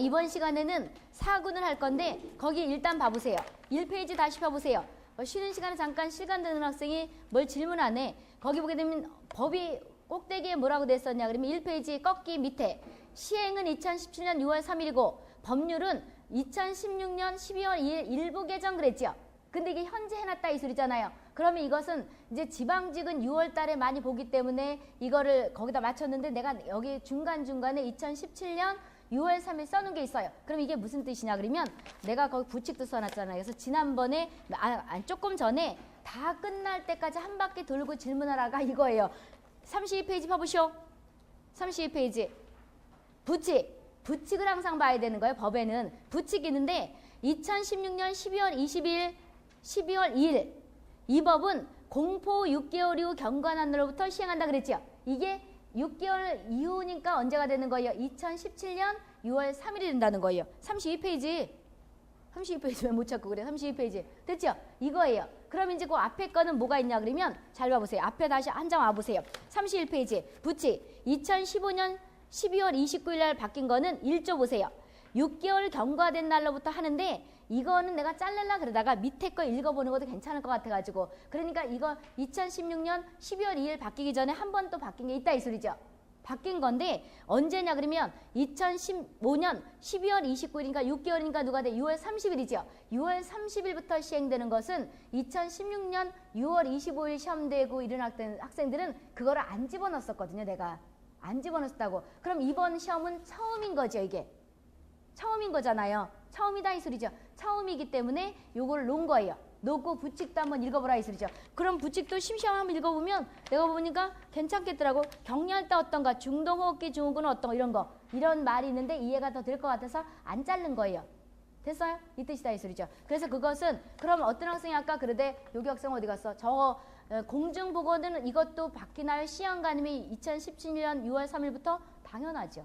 이번 시간에는 사군을 할 건데 거기 일단 봐보세요. 1페이지 다시 펴보세요. 쉬는 시간에 잠깐 실감 드는 학생이 뭘 질문하네. 거기 보게 되면 법이 꼭대기에 뭐라고 됐었냐 그러면 1페이지 꺾기 밑에 시행은 2017년 6월 3일이고 법률은 2016년 12월 2일 일부 개정 그랬죠. 근데 이게 현재 해놨다 이 소리잖아요. 그러면 이것은 이제 지방직은 6월 달에 많이 보기 때문에 이거를 거기다 맞췄는데 내가 여기 중간중간에 2017년 6월 3일 써놓은 게 있어요. 그럼 이게 무슨 뜻이냐 그러면 내가 거기 부칙도 써놨잖아요. 그래서 지난번에 조금 전에 다 끝날 때까지 한 바퀴 돌고 질문하라가 이거예요. 32페이지 펴보시오. 32페이지. 부칙. 부칙을 항상 봐야 되는 거예요. 법에는. 부칙이 있는데 2016년 12월 20일, 12월 2일 이 법은 공포 6개월 이후 경과난으로부터 시행한다 그랬죠. 이게 6개월 이후니까 언제가 되는 거예요? 2017년 6월 3일이 된다는 거예요. 32페이지. 32페이지 왜 못 찾고 그래? 32페이지. 됐죠? 이거예요. 그럼 이제 그 앞에 거는 뭐가 있냐 그러면 잘 봐보세요. 앞에 다시 한 장 와보세요. 31페이지. 부칙. 2015년 12월 29일 날 바뀐 거는 1조 보세요. 6개월 경과된 날로부터 하는데 이거는 내가 자르려 그러다가 밑에 거 읽어보는 것도 괜찮을 것 같아가지고 그러니까 이거 2016년 12월 2일 바뀌기 전에 한 번 또 바뀐 게 있다 이 소리죠. 바뀐 건데 언제냐 그러면 2015년 12월 29일이니까 6개월이니까 누가 돼? 6월 30일이죠. 6월 30일부터 시행되는 것은 2016년 6월 25일 시험 되고 이런 학생들은 그거를 안 집어넣었거든요. 내가 안 집어넣었다고. 그럼 이번 시험은 처음인 거죠. 이게 처음인 거잖아요. 처음이다 이 소리죠. 처음이기 때문에 요걸 놓은 거예요. 놓고 부칙도 한번 읽어보라 이 소리죠. 그럼 부칙도 심시험 한번 읽어보면 내가 보니까 괜찮겠더라고. 격리할 때 어떤가, 중동호흡기 증후군은 어떤가 이런 거. 이런 말이 있는데 이해가 더 될 것 같아서 안 자른 거예요. 됐어요? 이 뜻이다 이 소리죠. 그래서 그것은 그럼 어떤 학생이 아까 그러대 여기 학생 어디 갔어? 저거 공중보건은 이것도 바뀌나요? 시행가님이 2017년 6월 3일부터 당연하죠.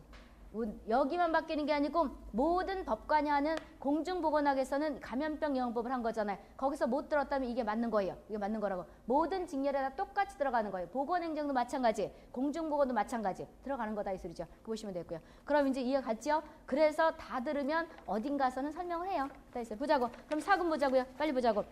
여기만 바뀌는 게 아니고 모든 법관이 하는 공중보건학에서는 감염병 예방법을 한 거잖아요. 거기서 못 들었다면 이게 맞는 거예요. 이게 맞는 거라고. 모든 직렬에다 똑같이 들어가는 거예요. 보건행정도 마찬가지, 공중보건도 마찬가지 들어가는 거다 이 소리죠. 그거 보시면 되고요. 그럼 이제 이해 갔죠? 그래서 다 들으면 어딘가서는 설명을 해요. 보자고. 그럼 사군 보자고요. 빨리 보자고.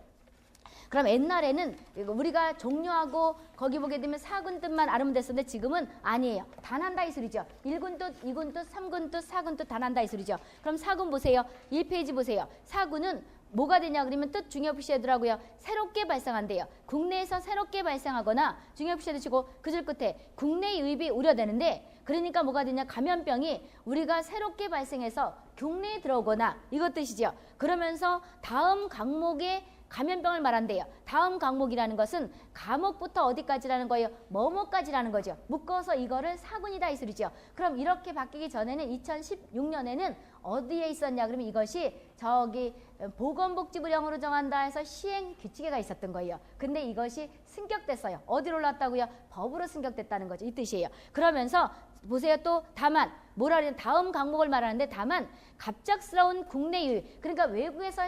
그럼 옛날에는 우리가 종료하고 거기 보게 되면 사군 뜻만 알으면 됐었는데 지금은 아니에요. 다 난다 이 소리죠. 1군 뜻, 2군 뜻, 3군 뜻, 4군 뜻 다 난다 이 소리죠. 그럼 사군 보세요. 1페이지 보세요. 사군은 뭐가 되냐 그러면 뜻 중요 표시하더라고요. 새롭게 발생한대요. 국내에서 새롭게 발생하거나 중요 표시해 두시고 그 줄 끝에 국내 유입이 우려되는데 그러니까 뭐가 되냐 감염병이 우리가 새롭게 발생해서 국내에 들어오거나 이것 뜻이죠. 그러면서 다음 강목에 감염병을 말한대요. 다음 강목이라는 것은 감옥부터 어디까지라는 거예요? 뭐뭐까지라는 거죠. 묶어서 이거를 사군이다 이 소리죠. 그럼 이렇게 바뀌기 전에는 2016년에는 어디에 있었냐 그러면 이것이 저기 보건복지부령으로 정한다 해서 시행 규칙에가 있었던 거예요. 근데 이것이 승격됐어요. 어디로 올랐다고요? 법으로 승격됐다는 거죠. 이 뜻이에요. 그러면서 보세요. 또 다만 뭐라 그러냐 다음 강목을 말하는데 다만 갑작스러운 국내 유입 그러니까 외국에서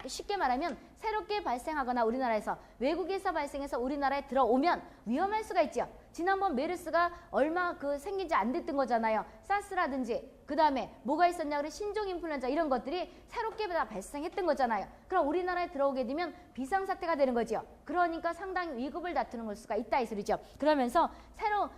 쉽게 말하면 새롭게 발생하거나 우리나라에서 외국에서 발생해서 우리나라에 들어오면 위험할 수가 있죠. 지난번 메르스가 얼마 생긴지 안 됐던 거잖아요. 사스라든지 그 다음에 뭐가 있었냐 그래 신종인플루엔자 이런 것들이 새롭게 다 발생했던 거잖아요. 그럼 우리나라에 들어오게 되면 비상사태가 되는 거죠. 그러니까 상당히 위급을 다투는 수가 있다 이 소리죠. 그러면서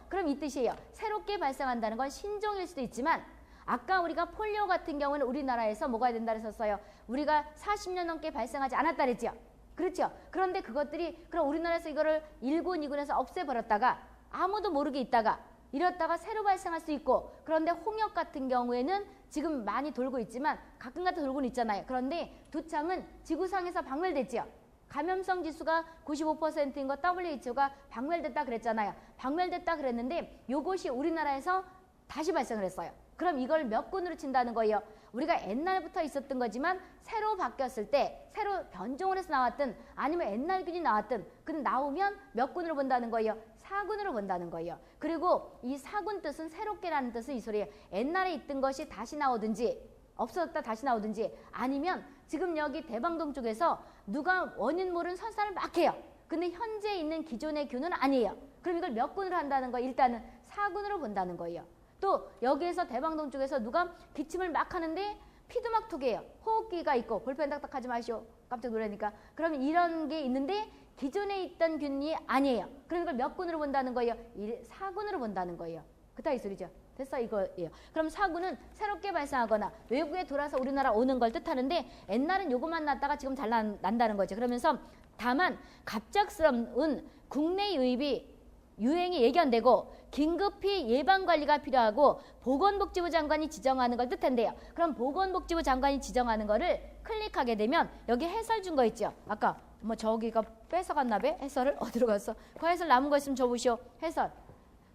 그럼 이 뜻이에요. 새롭게 발생한다는 건 신종일 수도 있지만 아까 우리가 폴리오 같은 경우는 우리나라에서 뭐가 된다 그랬었어요. 우리가 40년 넘게 발생하지 않았다 그랬죠. 그렇죠. 그런데 그것들이 그럼 우리나라에서 이거를 1군, 2군에서 없애버렸다가 아무도 모르게 있다가 이렇다가 새로 발생할 수 있고 그런데 홍역 같은 경우에는 지금 많이 돌고 있지만 가끔가다 돌고는 있잖아요. 그런데 두창은 지구상에서 박멸됐죠. 감염성 지수가 95%인 거 WHO가 박멸됐다 그랬잖아요. 박멸됐다 그랬는데 요것이 우리나라에서 다시 발생을 했어요. 그럼 이걸 몇 군으로 친다는 거예요? 우리가 옛날부터 있었던 거지만 새로 바뀌었을 때 새로 변종을 해서 나왔든 아니면 옛날 균이 나왔든 근데 나오면 몇 군으로 본다는 거예요? 4군으로 본다는 거예요. 그리고 이 4군 뜻은 새롭게라는 뜻은 이 소리예요. 옛날에 있던 것이 다시 나오든지 없어졌다 다시 나오든지 아니면 지금 여기 대방동 쪽에서 누가 원인 모르는 설사를 막 해요. 근데 현재 있는 기존의 균은 아니에요. 그럼 이걸 몇 군으로 한다는 거예요? 일단은 4군으로 본다는 거예요. 또 여기에서 대방동 쪽에서 누가 기침을 막 하는데 피도 막 톡해요. 호흡기가 있고 볼펜 딱딱 하지 마시오. 깜짝 놀라니까. 그러면 이런 게 있는데 기존에 있던 균이 아니에요. 그런 걸 몇 군으로 본다는 거예요? 4군으로 본다는 거예요. 그따위 소리죠. 됐어 이거예요. 그럼 4군은 새롭게 발생하거나 외국에 돌아서 우리나라 오는 걸 뜻하는데 옛날엔 요것만 났다가 지금 잘 난다는 거죠. 그러면서 다만 갑작스러운 국내 유입이 유행이 예견되고 긴급히 예방관리가 필요하고 보건복지부 장관이 지정하는 걸 뜻한대요. 그럼 보건복지부 장관이 지정하는 거를 클릭하게 되면 여기 해설 준 거 있죠. 아까 뭐 저기가 뺏어갔나 봐? 해설을 어디로 갔어? 그 해설 남은 거 있으면 줘보시오. 해설.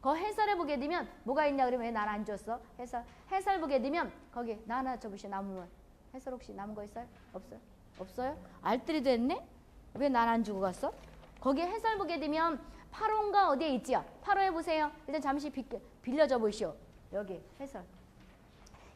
그 해설에 보게 되면 뭐가 있냐 그러면 왜 날 안 줬어? 해설 보게 되면 거기 나 하나 줘보시오. 남으면 해설 혹시 남은 거 있어요? 없어요? 없어요? 알뜰이도 했네? 왜 날 안 주고 갔어? 거기에 해설 보게 되면 8호인가 어디에 있지요? 8호에 보세요. 일단 잠시 빌려줘 보시오. 여기 해설.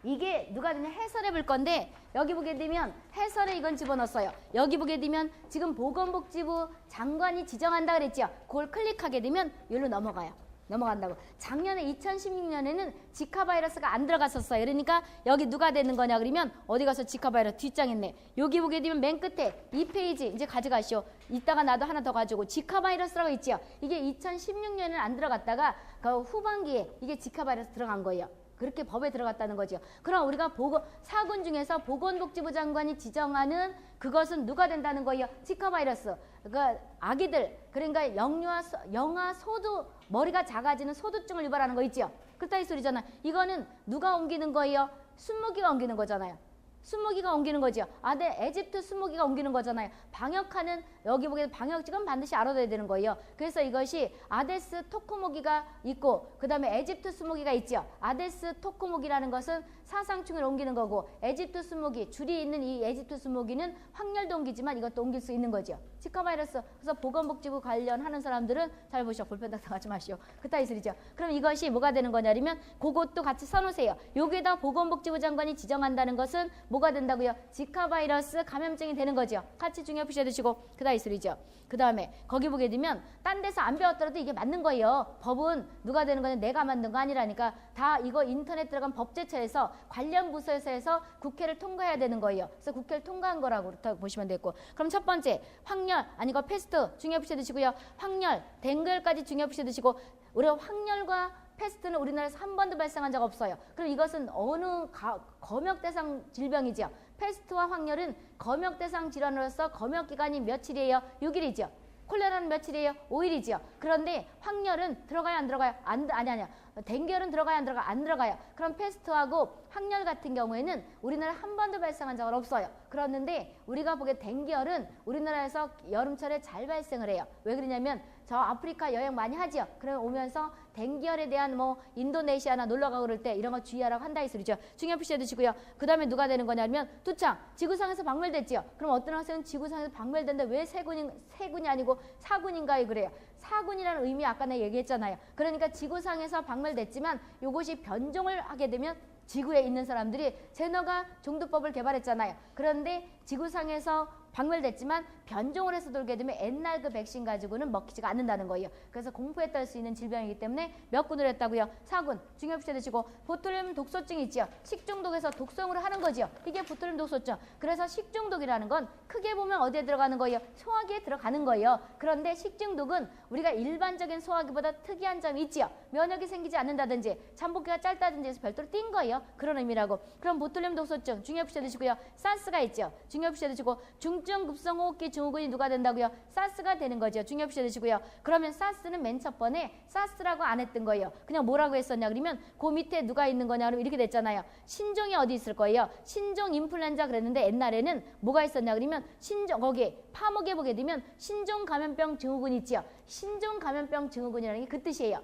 이게 누가 되냐 해설해 볼 건데 여기 보게 되면 해설에 이건 집어넣었어요. 여기 보게 되면 지금 보건복지부 장관이 지정한다 그랬죠. 그걸 클릭하게 되면 여기로 넘어간다고. 작년에 2016년에는 지카 바이러스가 안 들어갔었어요. 그러니까 여기 누가 되는 거냐 그러면 어디 가서 지카 바이러스 뒷장 있네. 여기 보게 되면 맨 끝에 2페이지 이제 가져가시오. 이따가 나도 하나 더 가지고 지카 바이러스라고 있지요. 이게 2016년에는 안 들어갔다가 그 후반기에 이게 지카 바이러스 들어간 거예요. 그렇게 법에 들어갔다는 거죠. 그럼 우리가 4군 중에서 보건복지부 장관이 지정하는 그것은 누가 된다는 거예요? 지카 바이러스. 그러니까 아기들, 그러니까 영아 소두, 머리가 작아지는 소두증을 유발하는 거 있죠. 그따위 소리잖아. 이거는 누가 옮기는 거예요? 순무기가 옮기는 거잖아요. 순무기가 옮기는 거죠. 네, 에집트 순무기가 옮기는 거잖아요. 방역하는 여기 보게 방역직은 반드시 알아둬야 되는 거예요. 그래서 이것이 아데스 토코모기가 있고 그 다음에 에집트 순무기가 있죠. 아데스 토코모기라는 것은 사상충을 옮기는 거고 에집트 순무기, 줄이 있는 이 에집트 순무기는 확열도 옮기지만 이것도 옮길 수 있는 거죠. 지카 바이러스. 그래서 보건복지부 관련하는 사람들은 잘 보시오. 볼펜 딱딱하지 마시오. 그따위 소리죠. 그럼 이것이 뭐가 되는 거냐면 그것도 같이 써놓으세요. 여기에다 보건복지부 장관이 지정한다는 것은 뭐가 된다고요? 지카 바이러스 감염증이 되는 거죠. 같이 중요해 보셔야 되시고 그다음 소리죠. 그 다음에 거기 보게 되면 딴 데서 안 배웠더라도 이게 맞는 거예요. 법은 누가 되는 거는 내가 만든 거 아니라니까 다 이거 인터넷 들어간 법제처에서 관련 부서에서 해서 국회를 통과해야 되는 거예요. 그래서 국회를 통과한 거라고 보시면 되고 그럼 첫 번째 확열 아니고 패스트 중요해 보셔야 되시고요. 확열, 댕글까지 중요해 보셔야 되시고 우리가 확열과 패스트는 우리나라에서 한 번도 발생한 적 없어요. 그럼 이것은 어느 검역대상 질병이죠. 패스트와 확열은 검역대상 질환으로서 검역기간이 며칠이에요? 6일이죠. 콜레라는 며칠이에요? 5일이죠. 그런데 확열은 들어가요? 안 들어가요? 아니야. 댕결은 들어가요? 안 들어가요? 안 들어가요. 그럼 패스트하고 확열 같은 경우에는 우리나라에 한 번도 발생한 적은 없어요. 그렇는데 우리가 보기에 댕결은 우리나라에서 여름철에 잘 발생을 해요. 왜 그러냐면 저 아프리카 여행 많이 하죠. 그러면 오면서 댕결에 대한 뭐 인도네시아나 놀러가고 그럴 때 이런 거 주의하라고 한다 이 소리죠. 중요해 보셔야 되시고요. 그 다음에 누가 되는 거냐면 두창, 지구상에서 박멸됐지요. 그럼 어떤 학생은 지구상에서 박멸됐는데 왜 세군이 아니고 사군인가요? 그래요. 사군이라는 의미 아까 내가 얘기했잖아요. 그러니까 지구상에서 박멸됐지만 이것이 변종을 하게 되면 지구에 있는 사람들이 제너가 종두법을 개발했잖아요. 그런데 지구상에서 박멸됐지만 변종을 해서 돌게 되면 옛날 그 백신 가지고는 먹히지가 않는다는 거예요. 그래서 공포에 떨 수 있는 질병이기 때문에 몇 군으로 했다고요? 4군. 중요해 보셔야 되시고 보툴륨 독소증이 있죠. 식중독에서 독성으로 하는 거죠. 이게 보툴륨 독소증. 그래서 식중독이라는 건 크게 보면 어디에 들어가는 거예요? 소화기에 들어가는 거예요. 그런데 식중독은 우리가 일반적인 소화기보다 특이한 점이 있죠. 면역이 생기지 않는다든지 잠복기가 짧다든지 해서 별도로 띈 거예요. 그런 의미라고. 그럼 보툴륨 독소증 중요해 보셔야 되시고요. 사스가 있죠. 중요해 보셔야 되시고 중증 급성호흡기 증후군이 누가 된다고요? 사스가 되는 거죠. 중요해 보셔야 되시고요. 그러면 사스는 맨 첫 번에 사스라고 안 했던 거예요. 그냥 뭐라고 했었냐 그러면 그 밑에 누가 있는 거냐 그러면 이렇게 됐잖아요. 신종이 어디 있을 거예요? 신종 인플루엔자 그랬는데 옛날에는 뭐가 있었냐 그러면 신종 거기 파목에 보게 되면 신종 감염병 증후군 있지요. 신종 감염병 증후군이라는 게 그 뜻이에요.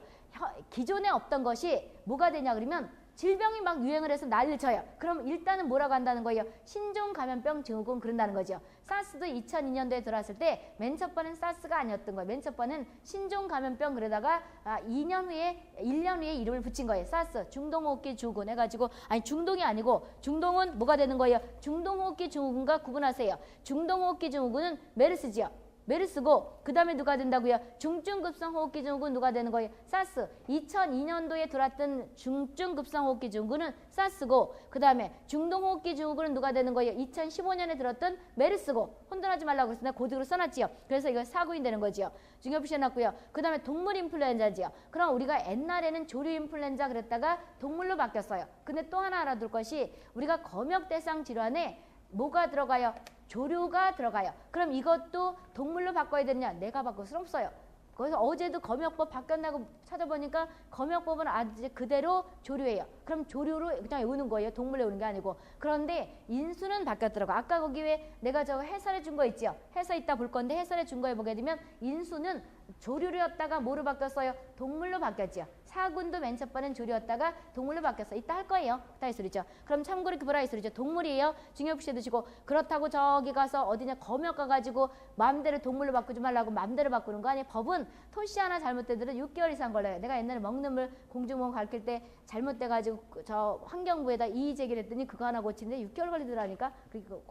기존에 없던 것이 뭐가 되냐 그러면 질병이 막 유행을 해서 난리를 쳐요. 그럼 일단은 뭐라고 한다는 거예요? 신종 감염병 증후군 그런다는 거죠. 사스도 2002년도에 들어왔을 때 맨 첫 번은 사스가 아니었던 거예요. 맨 첫 번은 신종 감염병 그러다가 1년 후에 이름을 붙인 거예요. 사스, 중동호흡기 증후군 해가지고 아니 중동이 아니고 중동은 뭐가 되는 거예요? 중동호흡기 증후군과 구분하세요. 중동호흡기 증후군은 메르스지요. 메르스고 그 다음에 누가 된다고요? 중증급성 호흡기 증후군 누가 되는 거예요? 사스. 2002년도에 들어왔던 중증급성 호흡기 증후군은 사스고 그 다음에 중동호흡기 증후군은 누가 되는 거예요? 2015년에 들었던 메르스고 혼돈하지 말라고 그래서 내가 고득으로 써놨지요. 그래서 이거 사구인 되는 거지요. 중요표 해놨고요. 그 다음에 동물 인플루엔자지요. 그럼 우리가 옛날에는 조류 인플루엔자 그랬다가 동물로 바뀌었어요. 근데 또 하나 알아둘 것이 우리가 검역대상 질환에 뭐가 들어가요? 조류가 들어가요. 그럼 이것도 동물로 바꿔야 되느냐? 내가 바꿀 수는 없어요. 그래서 어제도 검역법 바뀌었나고 찾아보니까 검역법은 아직 그대로 조류예요. 그럼 조류로 그냥 외우는 거예요. 동물로 외우는 게 아니고. 그런데 인수는 바뀌었더라고. 아까 거기 왜 내가 저 해설해 준 거 있죠? 해서 이따 볼 건데 해설해 준 거에 보게 되면 인수는 조류였다가 뭐로 바뀌었어요? 동물로 바뀌었죠. 사군도 맨 첫 번엔 조류였다가 동물로 바뀌었어. 이따 할 거예요. 다 이 소리죠. 그럼 참고로 이렇게 보라 이 소리죠. 동물이에요. 중요표시해 두시고 그렇다고 저기 가서 어디냐 검역 가가지고 마음대로 동물로 바꾸지 말라고 마음대로 바꾸는 거 아니에요. 법은 토시 하나 잘못되더라도 6개월 이상 걸려요. 내가 옛날에 먹는 물 공중보건 가르칠 때 잘못돼가지고 저 환경부에다 이의 제기를 했더니 그거 하나 고치는데 6개월 걸리더라니까. 그리고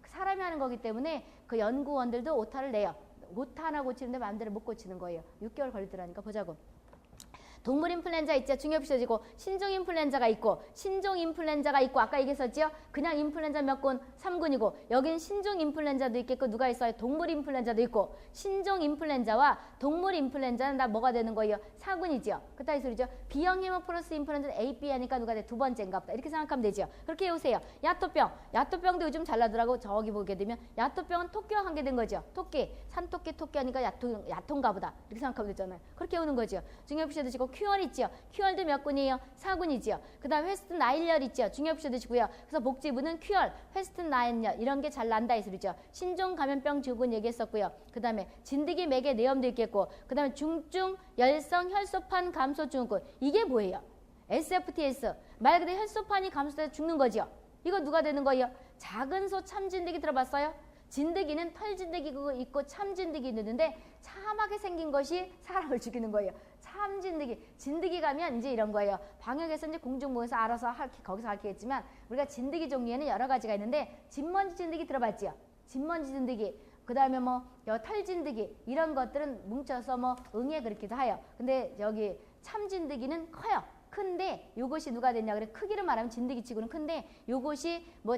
사람이 하는 거기 때문에 그 연구원들도 오타를 내요. 오타 하나 고치는데 마음대로 못 고치는 거예요. 6개월 걸리더라니까. 보자고. 동물 인플루엔자 있죠. 중요표시해지고 신종 인플루엔자가 있고 신종 인플루엔자가 있고 아까 얘기했었죠. 그냥 인플루엔자 몇 군? 3군이고 여긴 신종 인플루엔자도 있겠고 누가 있어요? 동물 인플루엔자도 있고 신종 인플루엔자와 동물 인플루엔자는 다 뭐가 되는 거예요? 4군이죠. 그따위 소리죠. B형 헤모플러스 인플루엔자는 A, B 하니까 누가 돼? 두 번째인가 보다. 이렇게 생각하면 되죠. 그렇게 해오세요. 야토병. 야토병도 요즘 잘 나더라고. 저기 보게 되면 야토병은 토끼와 관계된 거죠. 토끼. 산토끼 토끼 하니까 야토인가 보다. 이렇게 생각하면 되잖아요. 그렇게 해오는 거죠. 중요표시 드시고 큐얼 있죠. 큐얼도 몇 군이에요? 4군이죠. 그 다음 웨스트 나일열 있죠. 중요표시 드시고요. 그래서 복지부는 큐얼, 웨스트 나일열 이런 게 잘 난다 이 소리죠. 신종 감염병 증후군 얘기했었고요. 그 다음에 진드기 매개 내염도 있겠고 그 다음에 중증 열성 혈소판 감소 증후군 이게 뭐예요? SFTS 말 그대로 혈소판이 감소돼서 죽는 거죠. 이거 누가 되는 거예요? 작은 소 참진드기 들어봤어요? 진드기는 털진드기가 있고 참진드기 있는데 참하게 생긴 것이 사람을 죽이는 거예요. 참진드기. 진드기 가면 이제 이런 거예요. 방역에서 이제 공중보건에서 알아서 거기서 가르치겠지만 우리가 진드기 종류에는 여러 가지가 있는데 진먼지 진드기 들어봤지요? 진먼지 진드기. 그 다음에 뭐 털진드기 이런 것들은 뭉쳐서 뭐 응애 그렇기도 해요. 근데 여기 참진드기는 커요. 큰데 요것이 누가 됐냐 그래 크기를 말하면 진드기 치고는 큰데 요것이 뭐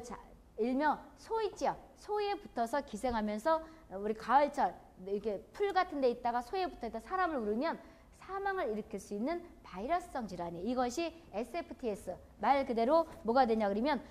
일명 소 있지요. 소에 붙어서 기생하면서 우리 가을철 이렇게 풀 같은 데 있다가 소에 붙어 있다 사람을 우르면 사망을 일으킬 수 있는 바이러스성 질환이에요. 이것이 SFTS. 말 그대로 뭐가 되냐 그러면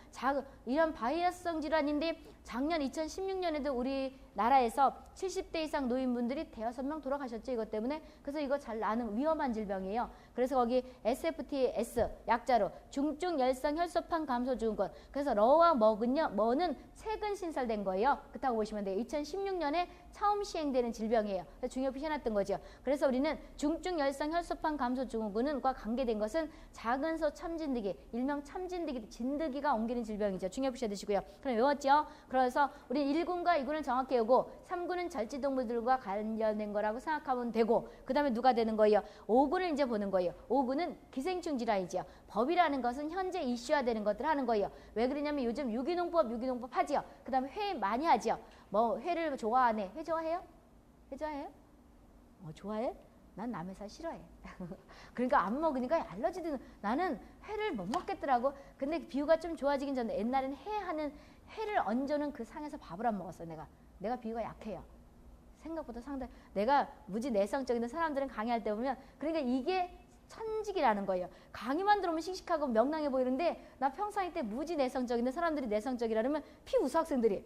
이런 바이러스성 질환인데 작년 2016년에도 우리나라에서 70대 이상 노인분들이 대여섯 명 돌아가셨죠. 이것 때문에. 그래서 이거 잘 아는 위험한 질병이에요. 그래서 거기 SFTS 약자로 중증 열성 혈소판 감소 증후군. 그래서 러와 머는 최근 신설된 거예요. 그렇다고 보시면 돼요. 2016년에 처음 시행되는 질병이에요. 중요표 해놨던 거죠. 그래서 우리는 중증 열성 혈소판 감소 증후군과 관계된 것은 작은 소 참진드기, 일명 참진드기, 진드기가 옮기는 질병이죠. 중요표 해두시고요. 그럼 외웠죠? 그래서 우리 1군과 2군을 정확히 외우고 3군은 절지동물들과 관련된 거라고 생각하면 되고 그 다음에 누가 되는 거예요? 5군을 이제 보는 거예요. 5군은 기생충 질환이죠. 법이라는 것은 현재 이슈화되는 것들을 하는 거예요. 왜 그러냐면 요즘 유기농법 하지요. 그 다음에 회 많이 하지요. 뭐 회를 좋아하네. 회 좋아해요? 회 좋아해요? 좋아해? 난 남의 살 싫어해. 그러니까 안 먹으니까 알러지도 나는 회를 못 먹겠더라고. 근데 비유가 좀 좋아지긴 전에 옛날에는 회를 얹어놓은 그 상에서 밥을 안 먹었어요. 내가 비유가 약해요. 생각보다 상당히 내가 무지 내성적인 사람들은 강의할 때 보면 그러니까 이게 천직이라는 거예요. 강의만 들어오면 씩씩하고 명랑해 보이는데 나 평상시 때 무지 내성적인데 사람들이 내성적이라면 피우수 학생들이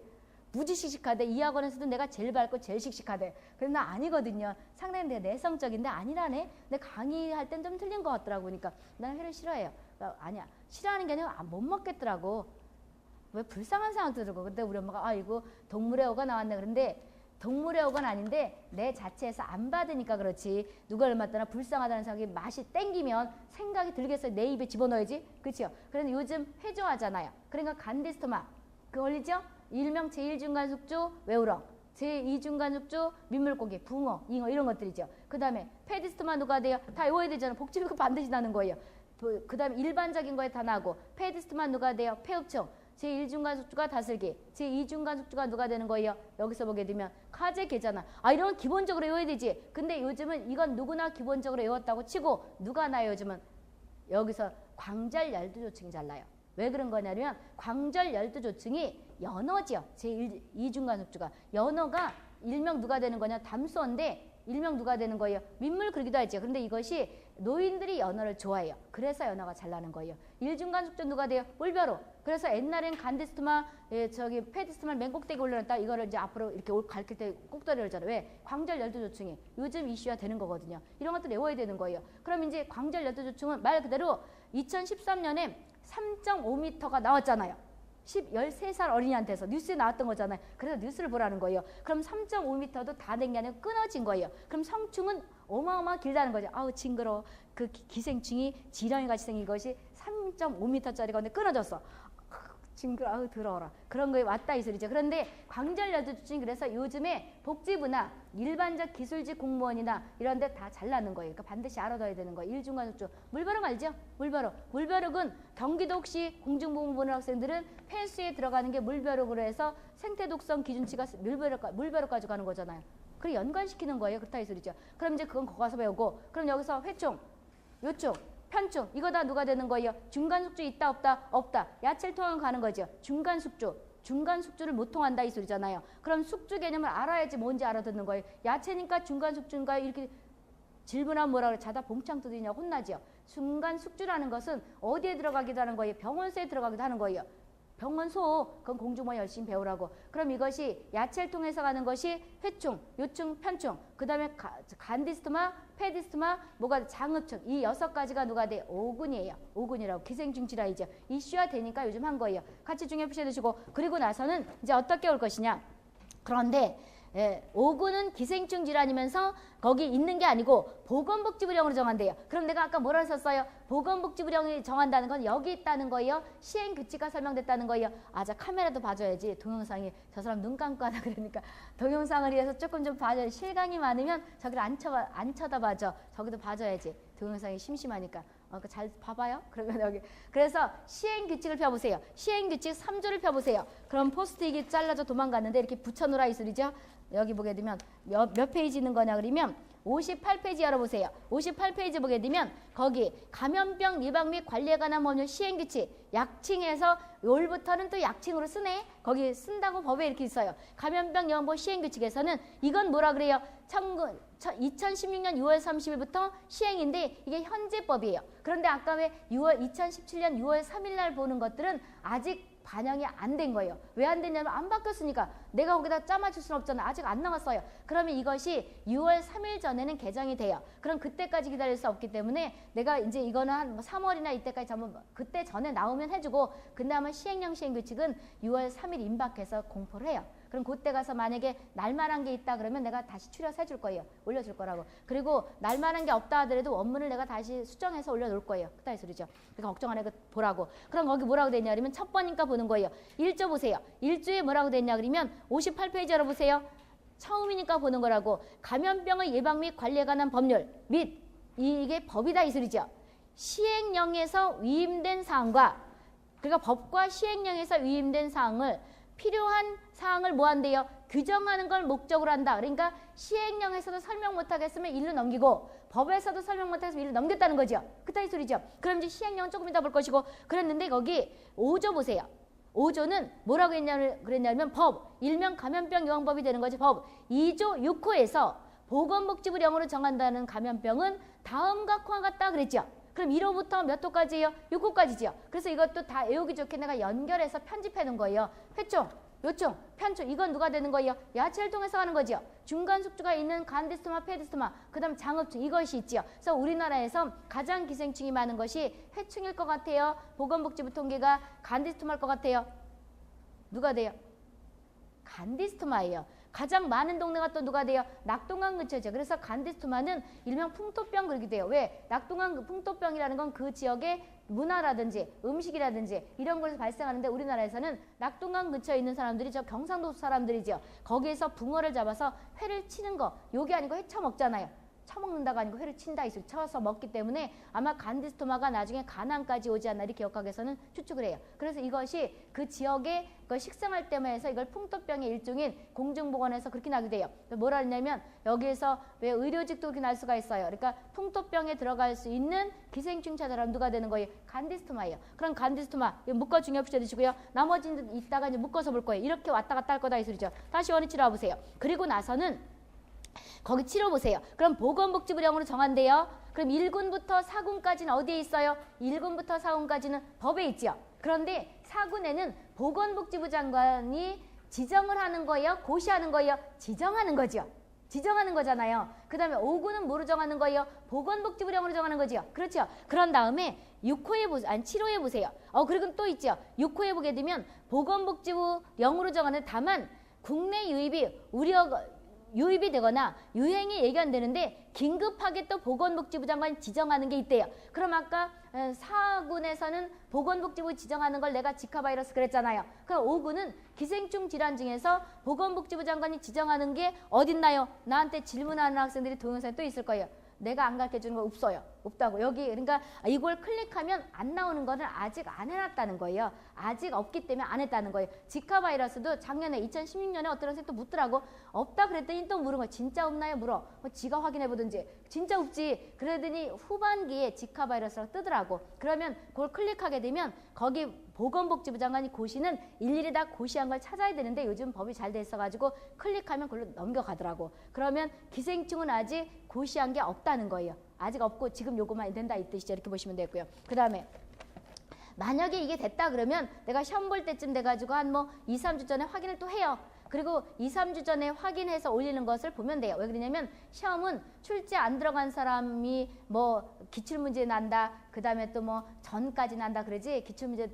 무지 씩씩하대. 이 학원에서도 내가 제일 밝고 제일 씩씩하대. 그래서 나 아니거든요. 상당히 내가 내성적인데 아니라네. 근데 강의할 땐 좀 틀린 것 같더라고. 그러니까 나는 회를 싫어해요. 아니야. 싫어하는 게 아니라 못 먹겠더라고. 왜 불쌍한 생각도 들고. 근데 우리 엄마가 이거 동물의 어가 나왔네. 그런데 동물의 어건 아닌데 내 자체에서 안 받으니까 그렇지. 누가 얼마 떠나 불쌍하다는 생각이 맛이 땡기면 생각이 들겠어요. 내 입에 집어넣어야지. 그렇죠? 그런데 요즘 회 좋아하잖아요. 그러니까 간디스토마 그거 걸리죠? 일명 제1중간숙주 외우렁, 제2중간숙주 민물고기, 붕어, 잉어 이런 것들이죠. 그 다음에 페디스토마 누가 돼요? 다 외워야 되잖아. 복지비가 반드시 나는 거예요. 그 다음에 일반적인 거에 다 나고 페디스토마 누가 돼요? 폐흡충. 제1중간숙주가 다슬기, 제2중간숙주가 누가 되는 거예요? 여기서 보게 되면 카제계잖아. 아, 이런 건 기본적으로 외워야 되지. 근데 요즘은 이건 누구나 기본적으로 외웠다고 치고 누가 나요? 요즘은 여기서 광절열두조층이 잘 나요. 왜 그런 거냐면 광절열두조층이 연어지요. 제2중간숙주가. 연어가 일명 누가 되는 거냐? 담수어인데 일명 누가 되는 거예요? 민물 그리기도 하죠. 그런데 이것이 노인들이 연어를 좋아해요. 그래서 연어가 잘 나는 거예요. 일중간숙주 누가 돼요? 물벼룩. 그래서 옛날엔 간디스토마, 페디스토마 맨 꼭대기 올려놨다. 이거를 이제 앞으로 이렇게 가르칠 때 꼭다리 열잖아요. 왜? 광절열두조층이 요즘 이슈화 되는 거거든요. 이런 것들 외워야 되는 거예요. 그럼 이제 광절열두조층은 말 그대로 2013년에 3.5m가 나왔잖아요. 13살 어린이한테서 뉴스에 나왔던 거잖아요. 그래서 뉴스를 보라는 거예요. 그럼 3.5m도 다 된 게 아니라 끊어진 거예요. 그럼 성충은 어마어마 길다는 거죠. 아우 징그러워. 그 기생충이 지렁이 같이 생긴 것이 3.5m짜리 건데 끊어졌어. 징그러, 아우 더러워라. 그런 거에 왔다 이 소리죠. 그런데 광절열두조층이 그래서 요즘에 복지부나 일반적 기술직 공무원이나 이런 데 다 잘나는 거예요. 그러니까 반드시 알아둬야 되는 거예요. 일중간숙주. 물벼룩 알죠? 물벼룩. 물벼룩은 경기도 혹시 공중보건 보는 학생들은 폐수에 들어가는 게 물벼룩으로 해서 생태독성 기준치가 물벼룩 가지고 가는 거잖아요. 그걸 연관시키는 거예요. 그렇다 이 소리죠. 그럼 이제 그건 거기 가서 배우고 그럼 여기서 회충, 요충, 편충 이거 다 누가 되는 거예요? 중간숙주 있다 없다? 없다. 야채를 통한 가는 거죠. 중간숙주를 못 통한다 이 소리잖아요. 그럼 숙주 개념을 알아야지 뭔지 알아듣는 거예요. 야채니까 중간숙주인가요? 이렇게 질문하면 뭐라 그래? 자다 봉창 두드리냐 혼나죠. 중간숙주라는 것은 어디에 들어가기도 하는 거예요? 병원소에 들어가기도 하는 거예요. 병원소, 그건 공중보건 열심히 배우라고. 그럼 이것이 야채를 통해서 가는 것이 회충, 요충, 편충, 그 다음에 간디스토마, 페디스토마, 뭐가 장흡충, 이 6가지가 누가 돼? 오군이에요. 오군이라고. 기생충 질환이죠. 이슈화 되니까 요즘 한 거예요. 같이 중요해 주시고 그리고 나서는 이제 어떻게 올 것이냐. 그런데 오군은 기생충 질환이면서 거기 있는 게 아니고 보건복지부령으로 정한대요. 그럼 내가 아까 뭐라 했었어요? 보건복지부령이 정한다는 건 여기 있다는 거예요. 시행규칙과 설명됐다는 거예요. 아, 자 카메라도 봐줘야지. 동영상이 저 사람 눈 감고 하다 그러니까 동영상을 위해서 조금 좀 봐줘야 실감이 많으면 저기를 안 쳐다봐줘. 저기도 봐줘야지. 동영상이 심심하니까. 잘 봐봐요. 그러면 여기. 그래서 시행규칙을 펴보세요. 시행규칙 3조를 펴보세요. 그럼 포스트잇이 잘라져 도망갔는데 이렇게 붙여놓으라 이 소리죠. 여기 보게 되면 몇 페이지 있는 거냐 그러면 58페이지 열어보세요. 58페이지 보게 되면 거기 감염병 예방 및 관리에 관한 법률 시행규칙 약칭해서 올부터는 또 약칭으로 쓰네. 거기 쓴다고 법에 이렇게 있어요. 감염병 예방법 시행규칙에서는 이건 뭐라 그래요? 2016년 6월 30일부터 시행인데 이게 현재법이에요. 그런데 아까 왜 2017년 6월 3일 날 보는 것들은 아직 반영이 안 된 거예요. 왜 안 됐냐면 안 바뀌었으니까 내가 거기다 짜맞출 수는 없잖아. 아직 안 나왔어요. 그러면 이것이 6월 3일 전에는 개정이 돼요. 그럼 그때까지 기다릴 수 없기 때문에 내가 이제 이거는 한 3월이나 이때까지 전부 그때 전에 나오면 해주고 그 다음에 시행령 시행규칙은 6월 3일 임박해서 공포를 해요. 그럼 그때 가서 만약에 날만한 게 있다 그러면 내가 다시 추려서 해줄 거예요. 올려줄 거라고. 그리고 날만한 게 없다 하더라도 원문을 내가 다시 수정해서 올려놓을 거예요. 그따위 소리죠. 그러니까 걱정 안 해. 보라고. 그럼 거기 뭐라고 되냐 그러면 첫 번이니까 보는 거예요. 1조 보세요. 1조에 뭐라고 되냐 그러면 58페이지 열어보세요. 처음이니까 보는 거라고. 감염병의 예방 및 관리에 관한 법률 및 이게 법이다 이 소리죠. 시행령에서 위임된 사항과 그러니까 법과 시행령에서 위임된 사항을 필요한 사항을 뭐 한대요? 규정하는 걸 목적으로 한다. 그러니까 시행령에서도 설명 못하겠으면 일로 넘기고 법에서도 설명 못하겠으면 일로 넘겼다는 거죠. 그따위 소리죠. 그럼 이제 시행령은 조금 이따 볼 것이고 그랬는데 거기 5조 보세요. 5조는 뭐라고 그랬냐면 법, 일명 감염병 예방법이 되는 거지. 법 2조 6호에서 보건복지부령으로 정한다는 감염병은 다음과 같과 같다 그랬죠. 그럼 1호부터 몇 호까지예요? 6호까지죠. 그래서 이것도 다 외우기 좋게 내가 연결해서 편집해 놓은 거예요. 회충, 요충, 편충 이건 누가 되는 거예요? 야채를 통해서 하는 거죠. 중간숙주가 있는 간디스토마, 페디스토마 그 다음 장흡충 이것이 있죠. 그래서 우리나라에서 가장 기생충이 많은 것이 회충일 것 같아요. 보건복지부 통계가 간디스토마일 것 같아요. 누가 돼요? 간디스토마예요. 가장 많은 동네가 또 누가 돼요? 낙동강 근처죠. 그래서 간디스토마는 일명 풍토병 그러기도 해요. 왜? 낙동강 풍토병이라는 건 그 지역의 문화라든지 음식이라든지 이런 것에서 발생하는데 우리나라에서는 낙동강 근처에 있는 사람들이 저 경상도 사람들이죠. 거기에서 붕어를 잡아서 회를 치는 거 요게 아니고 회 처먹잖아요. 처먹는다가 아니고 회를 친다 이 소리 쳐서 먹기 때문에 아마 간디스토마가 나중에 간암까지 오지 않나 이렇게 역학에서는 추측을 해요. 그래서 이것이 그 지역에 그걸 식성할 때만 해서 이걸 풍토병의 일종인 공중보건에서 그렇게 나게 돼요. 뭐라 했냐면 여기에서 왜 의료직도 그렇게 날 수가 있어요. 그러니까 풍토병에 들어갈 수 있는 기생충 찾아라면 누가 되는 거예요? 간디스토마예요. 그럼 간디스토마 묶어 중요시 해주시고요. 나머지는 이따가 이제 묶어서 볼 거예요. 이렇게 왔다 갔다 할 거다 이 소리죠. 다시 원위 치료해 보세요. 그리고 나서는 거기 치료 보세요. 그럼 보건복지부령으로 정한대요. 그럼 1군부터 4군까지는 어디에 있어요? 1군부터 4군까지는 법에 있죠. 그런데 4군에는 보건복지부 장관이 지정을 하는 거예요? 고시하는 거예요? 지정하는 거죠. 지정하는 거잖아요. 그 다음에 5군은 뭐로 정하는 거예요? 보건복지부령으로 정하는 거죠. 그렇죠. 그런 다음에 6호에 보세요. 아니 7호에 보세요. 그리고 또 있죠. 6호에 보게 되면 보건복지부령으로 정하는 다만 국내 유입이 되거나 유행이 예견되는데 긴급하게 또 보건복지부 장관이 지정하는 게 있대요. 그럼 아까 4군에서는 보건복지부 지정하는 걸 내가 지카바이러스 그랬잖아요. 그럼 5군은 기생충 질환 중에서 보건복지부 장관이 지정하는 게 어딨나요? 나한테 질문하는 학생들이 동영상에 또 있을 거예요. 내가 안 가르쳐주는 거 없어요. 없다고. 여기 그러니까 이걸 클릭하면 안 나오는 거는 아직 안 해놨다는 거예요. 아직 없기 때문에 안 했다는 거예요. 지카 바이러스도 작년에 2016년에 어떤 학생이 또 묻더라고. 없다 그랬더니 또 물은 거야. 진짜 없나요? 물어. 지가 확인해 보든지. 진짜 없지. 그러더니 후반기에 지카 바이러스라고 뜨더라고. 그러면 그걸 클릭하게 되면 거기 보건복지부 장관이 고시는 일일이 다 고시한 걸 찾아야 되는데 요즘 법이 잘 돼 있어가지고 클릭하면 그걸로 넘겨가더라고. 그러면 기생충은 아직 고시한 게 없다는 거예요. 아직 없고 지금 요거만 된다 이 뜻이죠. 이렇게 보시면 되고요. 그 다음에 만약에 이게 됐다 그러면 내가 시험 볼 때쯤 돼가지고 한 뭐 2, 3주 전에 확인을 또 해요. 그리고 2, 3주 전에 확인해서 올리는 것을 보면 돼요. 왜 그러냐면 시험은 출제 안 들어간 사람이 뭐 기출문제 난다. 그 다음에 또 뭐 전까지 난다 그러지. 기출문제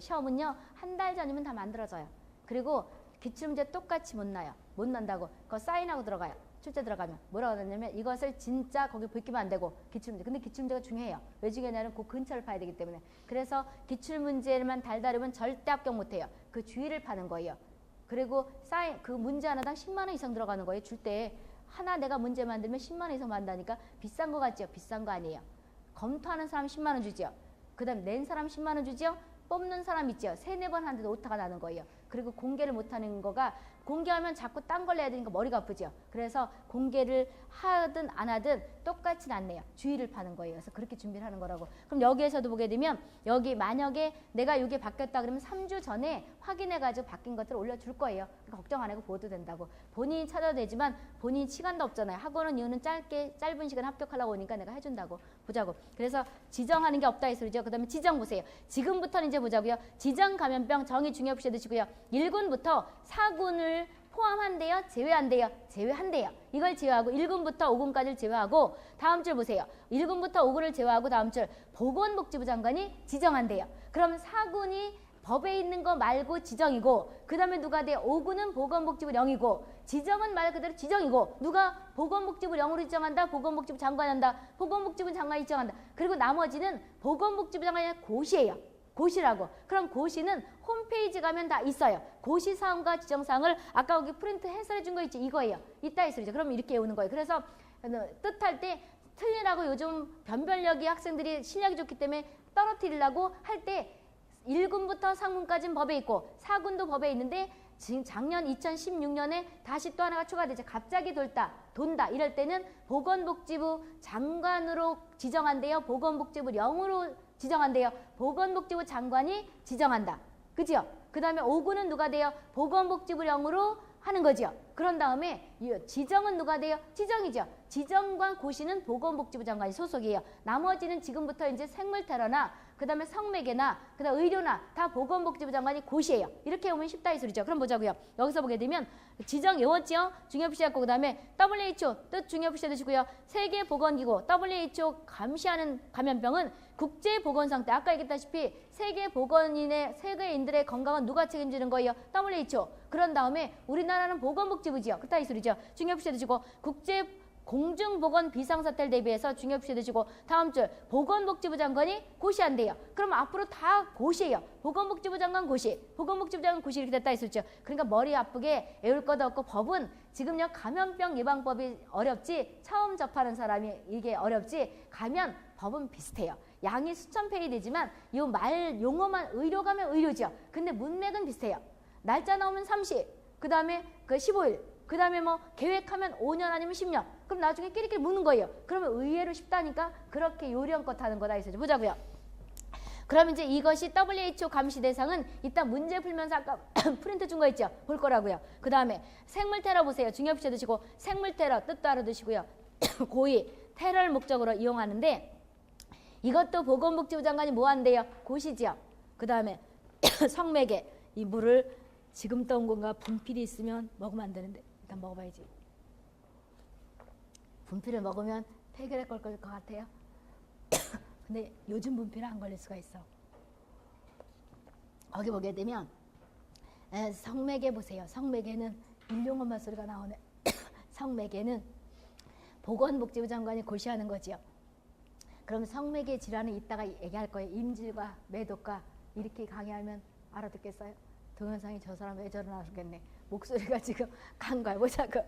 시험은요. 한 달 전이면 다 만들어져요. 그리고 기출문제 똑같이 못 나요. 못 난다고. 그거 사인하고 들어가요. 출제 들어가면 뭐라고 하냐면 이것을 진짜 거기 베끼면 안 되고 기출문제. 근데 기출문제가 중요해요. 왜 중요하냐면 그 근처를 파야 되기 때문에. 그래서 기출문제만 달다르면 절대 합격 못해요. 그 주의를 파는 거예요. 그리고 그 문제 하나당 10만 원 이상 들어가는 거예요. 줄 때 하나 내가 문제 만들면 10만 원 이상 만다니까 비싼 거 같죠? 비싼 거 아니에요. 검토하는 사람 10만 원 주죠. 그 다음 낸 사람 10만 원 주죠. 뽑는 사람 있죠. 3, 4번 하는데도 오타가 나는 거예요. 그리고 공개를 못하는 거가 공개하면 자꾸 딴 걸 내야 되니까 머리가 아프죠. 그래서 공개를 하든 안 하든 똑같이 낫네요. 주의를 파는 거예요. 그래서 그렇게 준비를 하는 거라고. 그럼 여기에서도 보게 되면 여기 만약에 내가 이게 바뀌었다 그러면 3주 전에 확인해가지고 바뀐 것들을 올려줄 거예요. 그러니까 걱정 안 하고 보도 된다고. 본인이 찾아도 되지만 본인이 시간도 없잖아요. 학원은 이유는 짧은 시간 합격하려고 오니까 내가 해준다고. 보자고. 그래서 지정하는 게 없다 이 소리죠. 그 다음에 지정 보세요. 지금부터는 이제 보자고요. 지정 감염병 정의 중요 없이 해두시고요. 1군부터 4군을 포함한대요? 제외한대요? 제외한대요. 이걸 제외하고 1군부터 5군까지를 제외하고 다음 줄 보세요. 1군부터 5군을 제외하고 다음 줄 보건복지부 장관이 지정한대요. 그럼 4군이 법에 있는 거 말고 지정이고 그 다음에 누가 돼요? 5군은 보건복지부 0이고 지정은 말 그대로 지정이고 누가 보건복지부 0으로 지정한다? 보건복지부 장관이 한다? 보건복지부 장관이 지정한다. 그리고 나머지는 보건복지부 장관이 아니라 고시예요. 고시라고. 그럼 고시는 홈페이지 가면 다 있어요. 고시사항과 지정사항을 아까 거기 프린트 해설해 준 거 있지? 이거예요. 있다 이 소리죠. 그럼 이렇게 외우는 거예요. 그래서 뜻할 때 틀리라고 요즘 변별력이 학생들이 실력이 좋기 때문에 떨어뜨리려고 할 때 1군부터 3군까지는 법에 있고 4군도 법에 있는데 지금 작년 2016년에 다시 또 하나가 추가되죠. 갑자기 돈다 이럴 때는 보건복지부 장관으로 지정한대요. 보건복지부 0으로 지정한대요. 보건복지부 장관이 지정한다. 그죠? 그 다음에 5군은 누가 돼요? 보건복지부 0으로 하는 거죠. 그런 다음에 지정은 누가 돼요? 지정이죠. 지정과 고시는 보건복지부 장관이 소속이에요. 나머지는 지금부터 이제 생물테러나 그 다음에 성매개나 그 다음 의료나 다 보건복지부 장관이 고시예요. 이렇게 보면 쉽다 이 소리죠. 그럼 보자고요. 여기서 보게 되면 지정 외웠죠? 중요부시했고 그 다음에 WHO 뜻 중요부시 해두시고요. 세계보건기구 WHO 감시하는 감염병은 국제보건상태. 아까 얘기했다시피 세계인들의 건강은 누가 책임지는 거예요? WHO. 그런 다음에 우리나라는 보건복지부지요. 그렇다 이 소리죠. 중요부시 해두시고 공중보건 비상사태를 대비해서 중요시 드시고 다음 줄 보건복지부 장관이 고시한대요. 그럼 앞으로 다 고시예요. 보건복지부 장관 고시, 보건복지부 장관 고시 이렇게 됐다 했었죠. 그러니까 머리 아프게 애울 것도 없고 법은 지금요 감염병 예방법이 어렵지 처음 접하는 사람이 이게 어렵지 가면 법은 비슷해요. 양이 수천 페이지 되지만 이 말 용어만 의료 가면 의료죠. 근데 문맥은 비슷해요. 날짜 나오면 30, 그 다음에 그 15일, 그 다음에 뭐 계획하면 5년 아니면 10년. 그럼 나중에 끼리끼리 묻는 거예요. 그러면 의외로 쉽다니까 그렇게 요령껏 하는 거다 있어요. 보자고요. 그럼 이제 이것이 WHO 감시 대상은 이따 문제 풀면서 아까 프린트 준 거 있죠? 볼 거라고요. 그 다음에 생물 테러 보세요. 중요시 드시고 생물 테러 뜻도 알아두시고요. 고의 테러를 목적으로 이용하는데 이것도 보건복지부 장관이 뭐 한대요? 고시지요. 그 다음에 성매개 이 물을 지금 떠온 건가 분필이 있으면 먹으면 안 되는데 일단 먹어봐야지. 분필을 먹으면 폐결핵 걸릴 것 같아요. 근데 요즘 분필은 안 걸릴 수가 있어. 거기 보게 되면 성매개 보세요. 성매개는 일용엄마 소리가 나오네. 성매개는 보건복지부 장관이 고시하는 거지요. 그럼 성매개 질환은 이따가 얘기할 거예요. 임질과 매독과 이렇게 강의하면 알아듣겠어요? 동영상이 저 사람 왜 저러나 그러겠네. 목소리가 지금 간 거야. 보자고.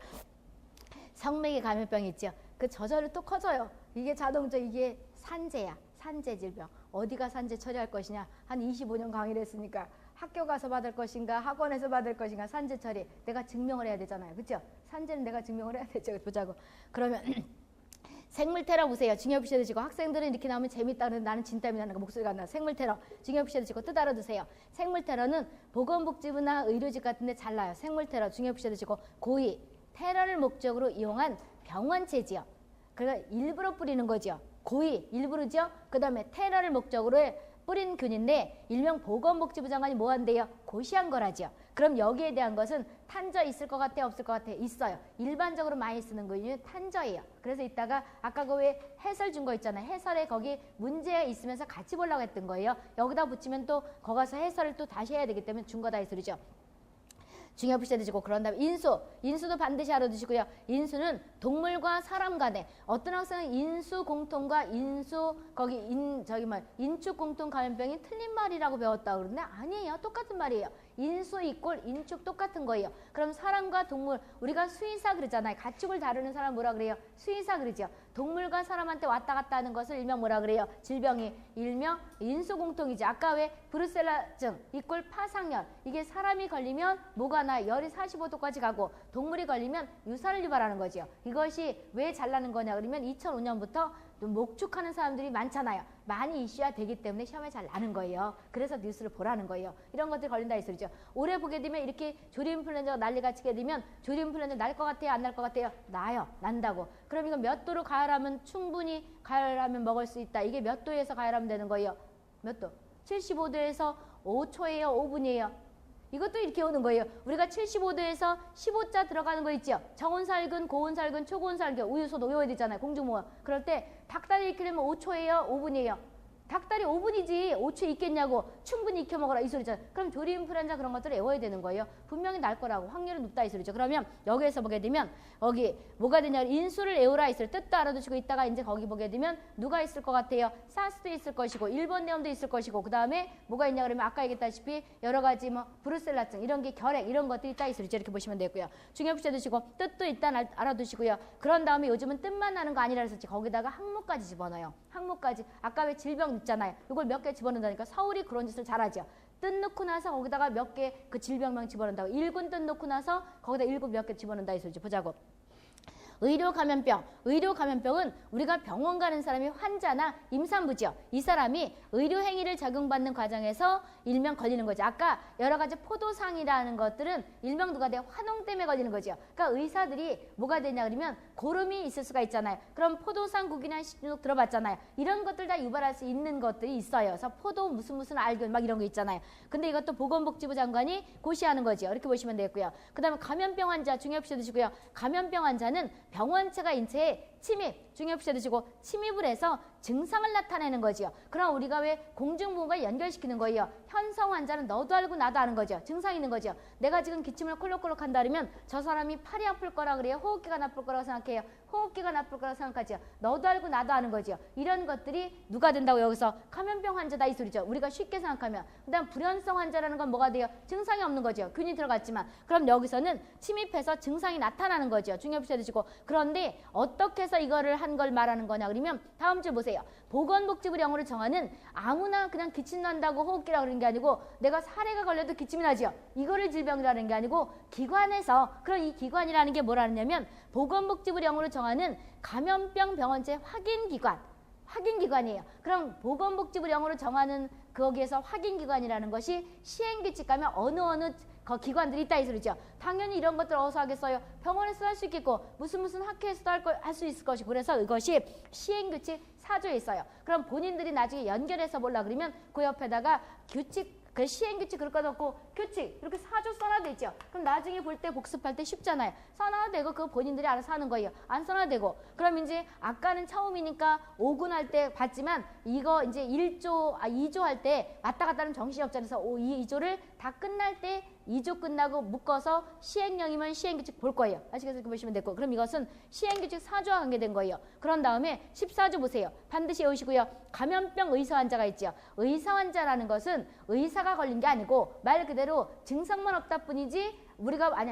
성매개 감염병 있죠. 그 저절로 또 커져요. 이게 자동적으로 이게 산재야. 산재 질병. 어디가 산재 처리할 것이냐. 한 25년 강의를 했으니까 학교 가서 받을 것인가 학원에서 받을 것인가 산재 처리. 내가 증명을 해야 되잖아요. 그렇죠? 산재는 내가 증명을 해야 되죠. 보자고. 그러면 생물 테러 보세요. 중요시 드시고 학생들은 이렇게 나오면 재밌다 그러는데 나는 진땀이 나는 거 목소리가 안 나. 생물 테러 중요시 드시고 뜻 알아두세요. 생물 테러는 보건복지부나 의료직 같은 데 잘 나요. 생물 테러 중요시 드시고 고의 테러를 목적으로 이용한 병원체지요. 그러니까 일부러 뿌리는 거죠. 고의 일부러죠. 그 다음에 테러를 목적으로 뿌린 균인데 일명 보건복지부 장관이 뭐 한대요? 고시한 거라죠. 그럼 여기에 대한 것은 탄저 있을 것 같아요? 없을 것 같아요? 있어요. 일반적으로 많이 쓰는 거는 탄저예요. 그래서 이따가 아까 그 왜 해설 준 거 있잖아요. 해설에 거기 문제 있으면서 같이 보려고 했던 거예요. 여기다 붙이면 또 거기 가서 해설을 또 다시 해야 되기 때문에 준 거다 이 소리죠. 중요시 드시고 그런 다음에 인수도 반드시 알아두시고요. 인수는 동물과 사람 간에 어떤 학생은 인수 공통과 인수 거기 인축 공통 감염병이 틀린 말이라고 배웠다 그러는데 아니에요. 똑같은 말이에요. 인수 이꼴 인축 똑같은 거예요. 그럼 사람과 동물 우리가 수의사 그러잖아요. 가축을 다루는 사람 뭐라 그래요? 수의사 그러죠. 동물과 사람한테 왔다 갔다 하는 것을 일명 뭐라 그래요? 질병이 일명 인수공통이죠. 아까 왜 브루셀라증 이꼴 파상열 이게 사람이 걸리면 뭐가 나요? 열이 45도까지 가고 동물이 걸리면 유사를 유발하는 거죠. 이것이 왜 잘나는 거냐 그러면 2005년부터 목축하는 사람들이 많잖아요. 많이 이슈화 되기 때문에 시험에 잘 나는 거예요. 그래서 뉴스를 보라는 거예요. 이런 것들이 걸린다 이 소리죠. 올해 보게 되면 이렇게 조류인플루엔자가 난리가 치게 되면 조류인플루엔자 날 것 같아요? 안 날 것 같아요? 나요. 난다고. 그럼 이거 몇 도로 가열하면 충분히 가열하면 먹을 수 있다. 이게 몇 도에서 가열하면 되는 거예요? 몇 도? 75도에서 5초예요? 5분이에요? 이것도 이렇게 오는 거예요. 우리가 75도에서 15자 들어가는 거 있죠. 정온살균, 고온살균, 초고온살균, 우유소도 외워야 되잖아요. 공중모원. 그럴 때 닭다리 익히려면 5초예요? 5분이에요? 닭다리 5분이지 5초 익겠냐고. 충분히 익혀 먹어라 이 소리잖아요. 그럼 조류인플루엔자 그런 것들을 외워야 되는 거예요. 분명히 날 거라고. 확률은 높다 이 소리죠. 그러면 여기에서 보게 되면 여기 뭐가 되냐 인수를 외우라 있을 뜻도 알아두시고 있다가 이제 거기 보게 되면 누가 있을 것 같아요? 사스도 있을 것이고 일본 내염도 있을 것이고 그 다음에 뭐가 있냐 그러면 아까 얘기했다시피 여러 가지 뭐 브루셀라증 이런 게 결핵 이런 것들이 있다 이 소리죠. 이렇게 보시면 되고요. 중요시 드시고 뜻도 일단 알아두시고요. 그런 다음에 요즘은 뜻만 나는 거 아니라 그랬었지. 거기다가 항목까지 집어넣어요. 항목까지 아까 왜 질병 있잖아요. 이걸 몇 개 집어넣는다니까 서울이 그런 짓을 잘하죠. 뜻 넣고 나서 거기다가 몇 개 그 질병명 집어넣는다고. 일군 뜻 넣고 나서 거기다 일군 몇 개 집어넣는다 이 소리죠. 보자고. 의료 감염병은 우리가 병원 가는 사람이 환자나 임산부죠. 이 사람이 의료 행위를 적용받는 과정에서 일명 걸리는 거죠. 아까 여러 가지 포도상이라는 것들은 일명 누가 돼요? 화농 때문에 걸리는 거죠. 그러니까 의사들이 뭐가 되냐 그러면 고름이 있을 수가 있잖아요. 그럼 포도상국이나 식중독 들어봤잖아요. 이런 것들 다 유발할 수 있는 것들이 있어요. 그래서 포도 무슨 알균 막 이런 거 있잖아요. 근데 이것도 보건복지부 장관이 고시하는 거죠. 이렇게 보시면 되겠고요. 그 다음에 감염병 환자 중요시 드시고요. 감염병 환자는 병원체가 인체에 침입, 중요시 해두시고 침입을 해서 증상을 나타내는 거지요. 그럼 우리가 왜 공중부호가 연결시키는 거예요. 현성 환자는 너도 알고 나도 아는 거죠. 증상이 있는 거죠. 내가 지금 기침을 콜록콜록 한다 그러면 저 사람이 팔이 아플 거라 그래요. 호흡기가 나쁠 거라고 생각해요. 호흡기가 나쁠 거라고 생각하죠. 너도 알고 나도 아는 거죠. 이런 것들이 누가 된다고 여기서 감염병 환자다 이 소리죠. 우리가 쉽게 생각하면. 그다음 불연성 환자라는 건 뭐가 돼요? 증상이 없는 거죠. 균이 들어갔지만. 그럼 여기서는 침입해서 증상이 나타나는 거죠. 중요시 해두시고. 그런데 어떻게 해서 이거를 한 걸 말하는 거냐 그러면 다음 줄 보세요. 보건복지부령으로 정하는 아무나 그냥 기침 난다고 호흡기라고 그러는 게 아니고 내가 사례가 걸려도 기침이 나죠. 이거를 질병이라는 게 아니고 기관에서 그럼 이 기관이라는 게 뭐라느냐면 보건복지부령으로 정하는 감염병 병원체 확인기관이에요. 그럼 보건복지부령으로 정하는 거기에서 확인기관이라는 것이 시행규칙 가면 어느 기관들이 있다 이 소리죠. 당연히 이런 것들 어디서 하겠어요? 병원에서 할 수 있겠고 무슨 학회에서도 할 수 있을 것이고 그래서 이것이 시행규칙 4조에 있어요. 그럼 본인들이 나중에 연결해서 보려 그러면 그 옆에다가 규칙 그 시행규칙 그럴 거 없고 규칙 이렇게 4조 써놔도 있죠. 그럼 나중에 볼 때 복습할 때 쉽잖아요. 써놔도 되고 그거 본인들이 알아서 하는 거예요. 안 써놔도 되고. 그럼 이제 아까는 처음이니까 5군 할 때 봤지만 이거 이제 2조 할 때 왔다 갔다 하는 정신이 없잖아요. 그래서 2조를 다 끝날 때 2조 끝나고 묶어서 시행령이면 시행규칙 볼 거예요. 아시겠어요? 이렇게 보시면 됐고. 그럼 이것은 시행규칙 4조와 관계된 거예요. 그런 다음에 14조 보세요. 반드시 외우시고요. 감염병 의사 환자가 있죠. 의사 환자라는 것은 의사가 걸린 게 아니고 말 그대로 증상만 없다 뿐이지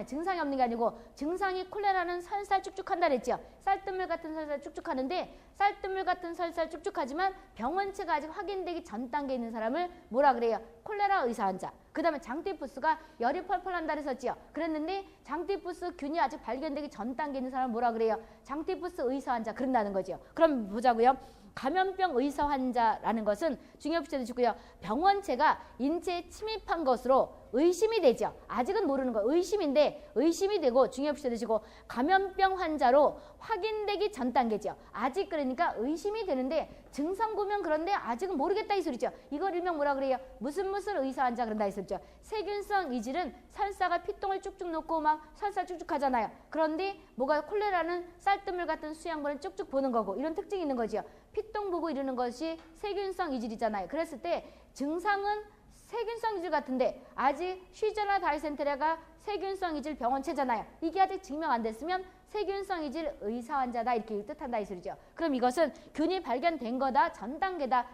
증상이 없는 게 아니고 증상이 콜레라는 살살 쭉쭉한다 그랬죠. 쌀뜨물 같은 살살 쭉쭉하는데 쌀뜨물 같은 살살 쭉쭉하지만 병원체가 아직 확인되기 전 단계에 있는 사람을 뭐라 그래요? 콜레라 의사 환자. 그 다음에 장티푸스가 열이 펄펄 난다 그랬었지요. 그랬는데 장티푸스 균이 아직 발견되기 전 단계에 있는 사람을 뭐라 그래요? 장티푸스 의사 환자 그런다는 거죠. 그럼 보자고요. 감염병 의사 환자라는 것은 중요시 해주시고요. 병원체가 인체에 침입한 것으로 의심이 되죠. 아직은 모르는 거 의심인데 의심이 되고 중요시 해주시고 감염병 환자로 확인되기 전 단계죠. 아직 그러니까 의심이 되는데 증상 보면 그런데 아직은 모르겠다 이 소리죠. 이걸 일명 뭐라 그래요? 무슨 의사 환자 그런다 이 소리죠. 세균성 이질은 설사가 피똥을 쭉쭉 놓고 막 설사 쭉쭉 하잖아요. 그런데 뭐가 콜레라는 쌀뜨물 같은 수양분을 쭉쭉 보는 거고 이런 특징이 있는 거지요. 피똥 보고 이러는 것이 세균성 이질이잖아요. 그랬을 때 증상은 세균성 이질 같은데 아직 쉬저나 다이센테리아가 세균성 이질 병원체잖아요. 이게 아직 증명 안 됐으면 세균성 이질 의사 환자다 이렇게 뜻한다 이 소리죠. 그럼 이것은 균이 발견된 거다 전 단계다.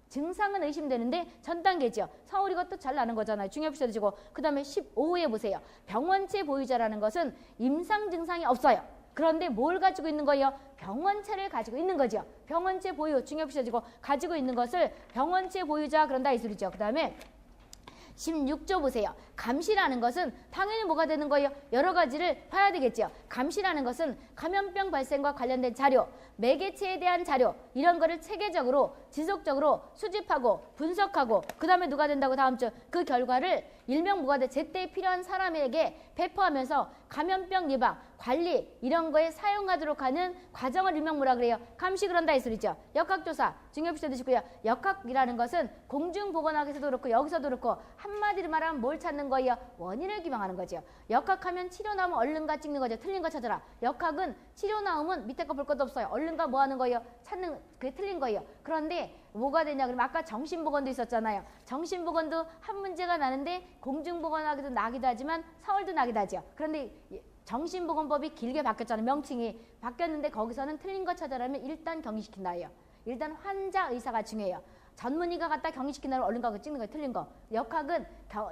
증상은 의심되는데 전 단계죠. 서울 이것도 잘 나는 거잖아요. 중요시 해주시고 그 다음에 15호에 보세요. 병원체 보유자라는 것은 임상 증상이 없어요. 그런데 뭘 가지고 있는 거예요? 병원체를 가지고 있는 거죠. 병원체 보유 중요시 해주시고 가지고 있는 것을 병원체 보유자 그런다 이 소리죠. 그 다음에 16조 보세요. 감시라는 것은 당연히 뭐가 되는 거예요? 여러 가지를 봐야 되겠죠. 감시라는 것은 감염병 발생과 관련된 자료, 매개체에 대한 자료 이런 거를 체계적으로 지속적으로 수집하고 분석하고 그 다음에 누가 된다고 다음 주 그 결과를 일명 뭐가 돼? 제때 필요한 사람에게 배포하면서 감염병 예방, 관리 이런 거에 사용하도록 하는 과정을 일명 뭐라 그래요? 감시 그런다 이 소리죠. 역학조사 중요시 해두시고요. 역학이라는 것은 공중보건학에서도 그렇고 여기서도 그렇고 한마디로 말하면 뭘 찾는 거예요? 원인을 규명하는 거죠. 역학하면 치료 나오면 얼른 가 찍는 거죠. 틀린 거 찾아라. 역학은 치료 나오면 밑에 거 볼 것도 없어요. 얼른 가 뭐 하는 거예요? 찾는 그게 틀린 거예요. 그런데 뭐가 되냐 그러면 아까 정신보건도 있었잖아요. 정신보건도 한 문제가 나는데 공중보건학에도 나기도 하지만 서울도 나기도 하죠. 그런데 정신보건법이 길게 바뀌었잖아요. 명칭이 바뀌었는데 거기서는 틀린 거 찾아라면 일단 격리시킨다예요. 일단 환자 의사가 중요해요. 전문의가 갖다 격리시킨다면 얼른 가고 찍는 거예요. 틀린 거. 역학은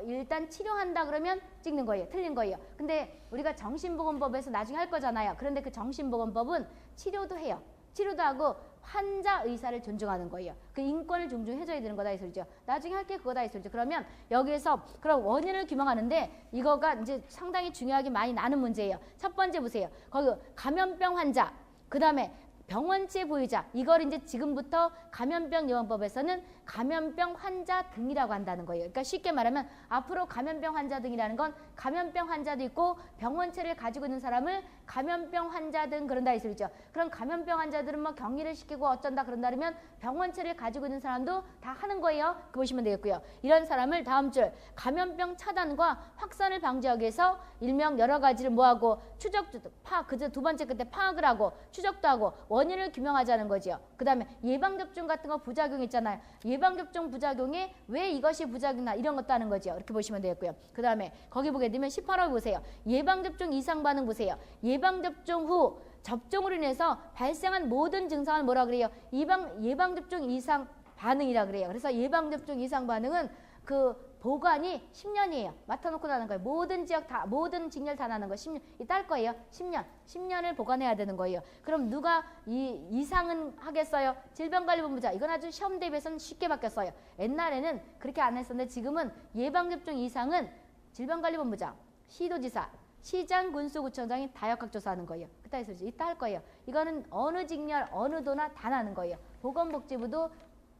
일단 치료한다 그러면 찍는 거예요. 틀린 거예요. 근데 우리가 정신보건법에서 나중에 할 거잖아요. 그런데 그 정신보건법은 치료도 해요. 치료도 하고 환자 의사를 존중하는 거예요. 그 인권을 존중해줘야 되는 거다 이 소리죠. 나중에 할 게 그거다 이 소리죠. 그러면 여기에서 그럼 원인을 규명하는데 이거가 이제 상당히 중요하게 많이 나는 문제예요. 첫 번째 보세요. 거기 감염병 환자, 그 다음에 병원체 보유자 이걸 이제 지금부터 감염병 예방법에서는 감염병 환자 등이라고 한다는 거예요. 그러니까 쉽게 말하면 앞으로 감염병 환자 등이라는 건 감염병 환자도 있고 병원체를 가지고 있는 사람을 감염병 환자 등 그런다 이 소리죠. 그럼 감염병 환자들은 뭐 격리를 시키고 어쩐다 그런다 그러면 병원체를 가지고 있는 사람도 다 하는 거예요. 그 보시면 되겠고요. 이런 사람을 다음 줄 감염병 차단과 확산을 방지하기 위해서 일명 여러 가지를 뭐하고 추적도 그저 두 번째 끝에 파악을 하고 추적도 하고 원인을 규명하자는 거죠. 그 다음에 예방접종 같은 거 부작용 있잖아요. 예방접종 부작용에 왜 이것이 부작용나 이런 것도 하는 거죠. 이렇게 보시면 되겠고요. 그 다음에 거기 보게 되면 18호 보세요. 예방접종 이상 반응 보세요. 예방접종 후 접종으로 인해서 발생한 모든 증상을 뭐라 그래요? 예방접종 이상 반응이라 그래요. 그래서 예방접종 이상 반응은 그 보관이 10년이에요. 맡아놓고 나는 거예요. 모든 지역 다, 모든 직렬 다 나는 거 10년. 이따 할 거예요. 10년을 보관해야 되는 거예요. 그럼 누가 이상은 하겠어요? 질병관리본부장. 이건 아주 시험 대비해서는 쉽게 바뀌었어요. 옛날에는 그렇게 안 했었는데 지금은 예방접종 이상은 질병관리본부장, 시도지사, 시장, 군수, 구청장이 다 역학조사하는 거예요. 그따위 소리죠. 이따 할 거예요. 이거는 어느 직렬, 어느 도나 다 나는 거예요. 보건복지부도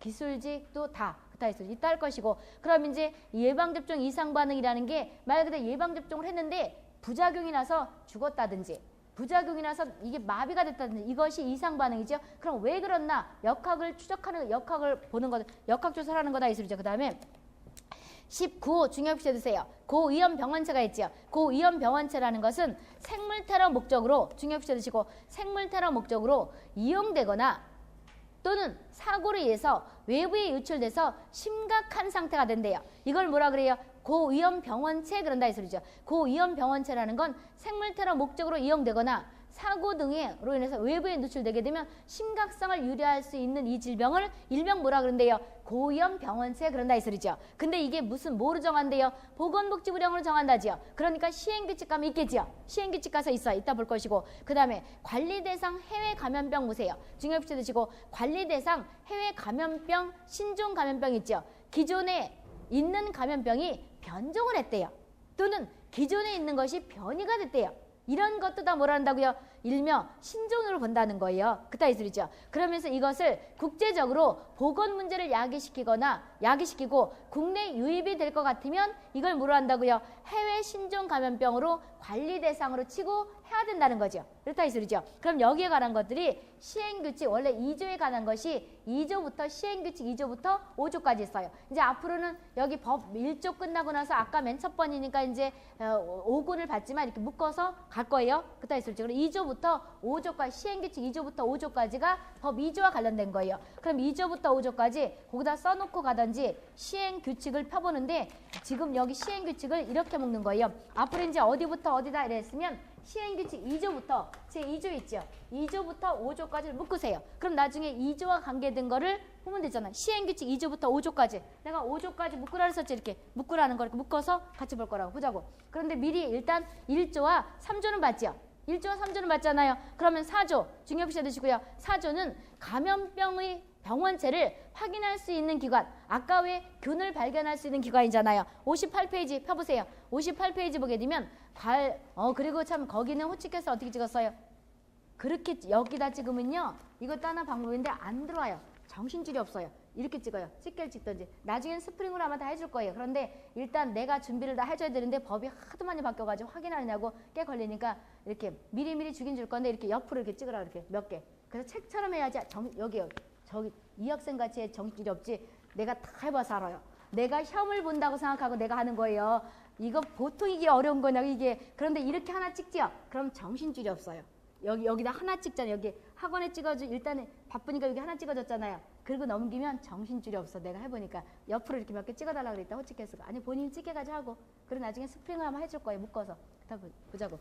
기술직도 다 그따위 소리 이따 할 것이고 그럼 이제 예방접종 이상 반응이라는 게 말 그대로 예방접종을 했는데 부작용이 나서 죽었다든지 부작용이 나서 이게 마비가 됐다든지 이것이 이상 반응이죠. 그럼 왜 그렇나 역학을 추적하는 역학을 보는 거 역학조사를 하는 거다 이 소리죠. 그 다음에 19호 중요시 해두세요. 고위험 병원체가 있죠. 고위험 병원체라는 것은 생물테러 목적으로 중요시 해두시고 생물테러 목적으로 이용되거나 또는 사고로 인해서 외부에 유출돼서 심각한 상태가 된대요. 이걸 뭐라 그래요? 고위험 병원체 그런다 이 소리죠. 고위험 병원체라는 건 생물테러 목적으로 이용되거나 사고 등으로 인해서 외부에 노출되게 되면 심각성을 유발할 수 있는 이 질병을 일명 뭐라 그런대요? 고위험 병원체 그런다 이 소리죠. 근데 이게 무슨 뭐로 정한대요? 보건복지부령으로 정한다지요. 그러니까 시행규칙 가면 있겠지요. 시행규칙 가서 있어. 이따 볼 것이고 그 다음에 관리대상 해외 감염병 보세요. 중요시 드시고 관리대상 해외 감염병 신종 감염병 있죠. 기존에 있는 감염병이 변종을 했대요. 또는 기존에 있는 것이 변이가 됐대요. 이런 것도 다 뭐라 한다고요? 일명 신종으로 본다는 거예요. 그따위 소리죠. 그러면서 이것을 국제적으로 보건 문제를 야기시키고 국내 유입이 될 것 같으면 이걸 뭐로 한다고요? 해외 신종 감염병으로 관리 대상으로 치고 해야 된다는 거죠. 그렇다 이 소리죠. 그럼 여기에 관한 것들이 시행규칙 원래 2조에 관한 것이 2조부터 시행규칙 2조부터 5조까지 있어요. 이제 앞으로는 여기 법 1조 끝나고 나서 아까 맨 첫 번이니까 이제 5군을 받지만 이렇게 묶어서 갈 거예요. 그렇다 이 소리죠. 그럼 2조부터 5조까지 시행규칙 2조부터 5조까지가 법 2조와 관련된 거예요. 그럼 2조부터 5조까지 거기다 써놓고 가든지 시행규칙을 펴보는데 지금 여기 시행규칙을 이렇게 묶는 거예요. 앞으로 이제 어디부터 어디다 이랬으면 시행규칙 2조부터 제2조 있죠. 2조부터 5조까지를 묶으세요. 그럼 나중에 2조와 관계된 거를 보면 되잖아요. 시행규칙 2조부터 5조까지. 내가 5조까지 묶으라 했었지. 이렇게 묶으라는 걸 묶어서 같이 볼 거라고 보자고. 그런데 미리 일단 1조와 3조는 봤죠. 1조와 3조는 봤잖아요. 그러면 4조 중요시 해두시고요. 4조는 감염병의 병원체를 확인할 수 있는 기관. 아까 왜 균을 발견할 수 있는 기관이잖아요. 58페이지 펴보세요. 58페이지 보게 되면 그리고 참 거기는 호치케스 어떻게 찍었어요? 그렇게 여기다 찍으면요. 이것도 하나 방법인데 안 들어와요. 정신줄이 없어요. 이렇게 찍어요. 집게를 찍든지. 나중엔 스프링으로 아마 다 해줄 거예요. 그런데 일단 내가 준비를 다 해줘야 되는데 법이 하도 많이 바뀌어가지고 확인하느냐고 꽤 걸리니까 이렇게 미리미리 주긴 줄 건데 이렇게 옆으로 이렇게 찍으라 이렇게 몇 개. 그래서 책처럼 해야지 여기 저기 이 학생 같이 정신줄이 없지. 내가 다 해봐서 알아요. 내가 시험을 본다고 생각하고 내가 하는 거예요. 이거 보통 이게 어려운 거냐고 이게. 그런데 이렇게 하나 찍지요. 그럼 정신줄이 없어요. 여기다 하나 찍잖아요. 여기 학원에 찍어줘. 일단은 바쁘니까 여기 하나 찍어줬잖아요. 그리고 넘기면 정신줄이 없어. 내가 해보니까 옆으로 이렇게 몇 개 찍어달라고 그랬다. 호치케스가. 아니 본인이 찍게가지고 하고. 그리고 나중에 스프링을 한번 해줄 거예요. 묶어서. 보자고.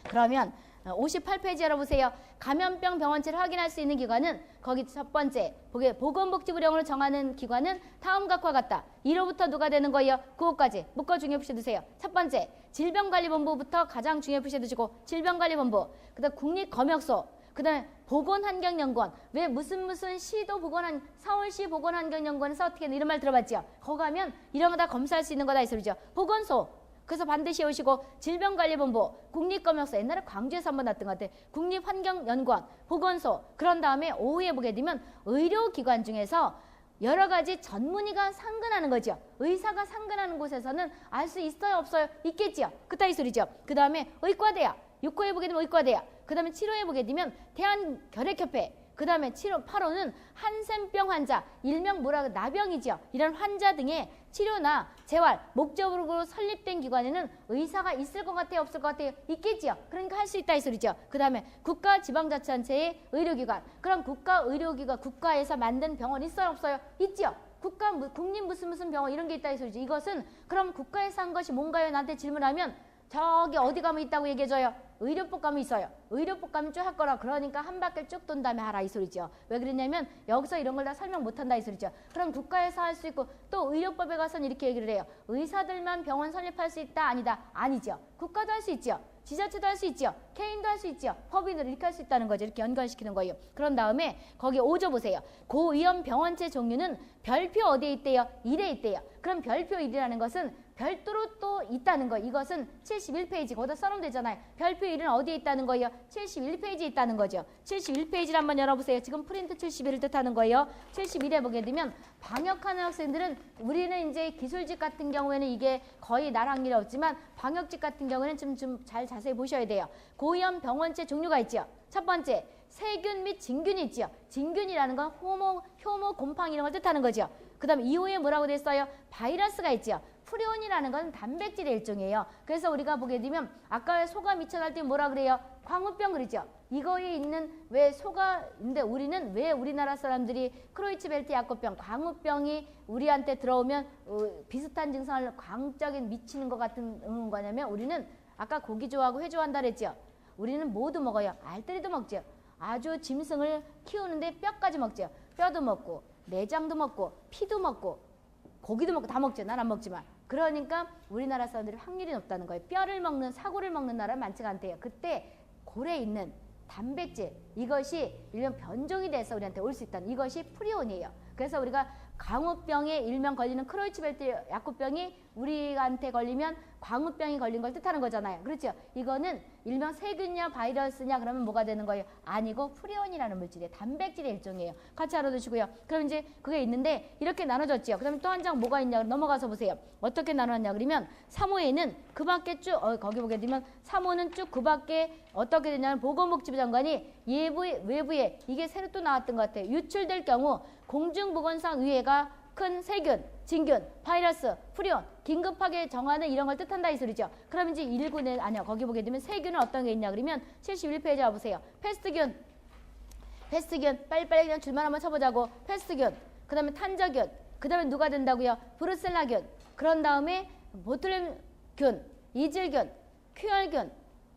그러면 58페이지 열어보세요. 감염병 병원체를 확인할 수 있는 기관은 거기 첫 번째 보건복지부령으로 정하는 기관은 다음과 같다. 1호부터 누가 되는 거예요? 9호까지 묶어 중요히 두세요. 첫 번째 질병관리본부부터 가장 중요히 두시고 질병관리본부 그 다음 국립검역소 그 다음에 보건환경연구원 왜 무슨 시도 서울시 보건환경연구원에서 어떻게 이런 말 들어봤죠? 거기 가면 이런 거 다 검사할 수 있는 거다 이 소리죠. 보건소 그래서 반드시 오시고 질병관리본부, 국립검역소 옛날에 광주에서 한번 났던 것 같아. 국립환경연구원, 보건소 그런 다음에 오후에 보게 되면 의료기관 중에서 여러 가지 전문의가 상근하는 거죠. 의사가 상근하는 곳에서는 알 수 있어요 없어요? 있겠지요. 그따위 소리죠. 그 다음에 의과대학 6호에 보게 되면 의과가 돼요. 그 다음에 7호에 보게 되면 대한결핵협회, 그 다음에 7호, 8호는 한센병 환자, 일명 뭐라고 나병이죠. 이런 환자 등의 치료나 재활, 목적으로 설립된 기관에는 의사가 있을 것 같아요? 없을 것 같아요? 있겠죠. 그러니까 할 수 있다 이 소리죠. 그 다음에 국가 지방자치단체의 의료기관, 그럼 국가의료기관, 국가에서 만든 병원 있어요? 없어요? 있죠. 국립 무슨 병원 이런 게 있다 이 소리죠. 이것은 그럼 국가에서 한 것이 뭔가요? 나한테 질문하면 저기 어디 가면 있다고 얘기해줘요? 의료법 가면 있어요. 의료법 가면 쭉 할 거라. 그러니까 한 바퀴 쭉 돈 다음에 하라 이 소리죠. 왜 그러냐면 여기서 이런 걸 다 설명 못한다 이 소리죠. 그럼 국가에서 할 수 있고 또 의료법에 가서는 이렇게 얘기를 해요. 의사들만 병원 설립할 수 있다? 아니다? 아니죠. 국가도 할 수 있죠. 지자체도 할 수 있죠. 개인도 할 수 있죠. 법인으로 이렇게 할 수 있다는 거죠. 이렇게 연관시키는 거예요. 그런 다음에 거기 5조 보세요. 고위험 병원체 종류는 별표 어디에 있대요? 1에 있대요. 그럼 별표 1이라는 것은 별도로 또 있다는 거. 이것은 71페이지 거기다 써놓으면 되잖아요. 별표 1은 어디에 있다는 거예요? 71페이지에 있다는 거죠. 71페이지를 한번 열어보세요. 지금 프린트 71을 뜻하는 거예요. 71에 보게 되면 방역하는 학생들은 우리는 이제 기술직 같은 경우에는 이게 거의 나랑 일 없지만 방역직 같은 경우에는 좀 잘 자세히 보셔야 돼요. 고위험 병원체 종류가 있죠. 첫 번째 세균 및 진균이 있죠. 진균이라는 건 효모, 곰팡이 이런 걸 뜻하는 거죠. 그 다음에 2호에 뭐라고 돼 있어요? 바이러스가 있죠. 프리온이라는 건 단백질의 일종이에요. 그래서 우리가 보게 되면 아까 소가 미쳐날 때 뭐라 그래요? 광우병 그러죠. 이거에 있는 왜 소가인데 우리는 왜 우리나라 사람들이 크로이츠벨트 약고병, 광우병이 우리한테 들어오면 비슷한 증상을 광적인 미치는 것 같은 거냐면 우리는 아까 고기 좋아하고 회 좋아한다 그랬죠. 우리는 뭐도 먹어요. 알뜰이도 먹죠. 아주 짐승을 키우는데 뼈까지 먹죠. 뼈도 먹고 내장도 먹고 피도 먹고 고기도 먹고 다 먹죠. 난 안 먹지만. 그러니까 우리나라 사람들이 확률이 높다는 거예요. 뼈를 먹는 사고를 먹는 나라는 많지가 않대요. 그때 골에 있는 단백질 이것이 일명 변종이 돼서 우리한테 올 수 있다는 이것이 프리온이에요. 그래서 우리가 광우병에 일명 걸리는 크로이츠벨트 약구병이 우리한테 걸리면 광우병이 걸린 걸 뜻하는 거잖아요. 그렇죠? 이거는 일명 세균이냐 바이러스냐 그러면 뭐가 되는 거예요? 아니고 프리온이라는 물질이에요. 단백질의 일종이에요. 같이 알아두시고요. 그럼 이제 그게 있는데 이렇게 나눠졌죠. 그러면 또 한 장 뭐가 있냐 넘어가서 보세요. 어떻게 나눴냐 그러면 3호에는 그 밖에 쭉 거기 보게 되면 3호는 쭉 그 밖에 어떻게 되냐면 보건복지부 장관이 외부에 이게 새로 또 나왔던 것 같아요. 유출될 경우 공중보건상 위해가 큰 세균, 진균, 바이러스, 프리온, 긴급하게 정하는 이런 걸 뜻한다 이 소리죠. 그럼 이제 1군에 아니야 거기 보게 되면 세균은 어떤 게 있냐 그러면 71페이지 와보세요. 패스트균 빨리빨리 그냥 줄만 한번 쳐보자고. 패스트균, 그 다음에 탄저균, 그 다음에 누가 된다고요? 브루셀라균, 그런 다음에 보툴림균, 이질균, 큐열균,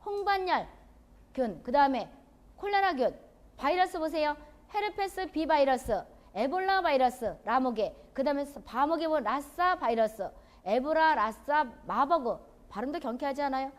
홍반열균, 그 다음에 콜레라균, 바이러스 보세요. 헤르페스 B 바이러스, 에볼라 바이러스, 라모게, 그 다음에 바목에 보면 라싸 바이러스, 에보라, 라싸, 마버그, 발음도 경쾌하지 않아요?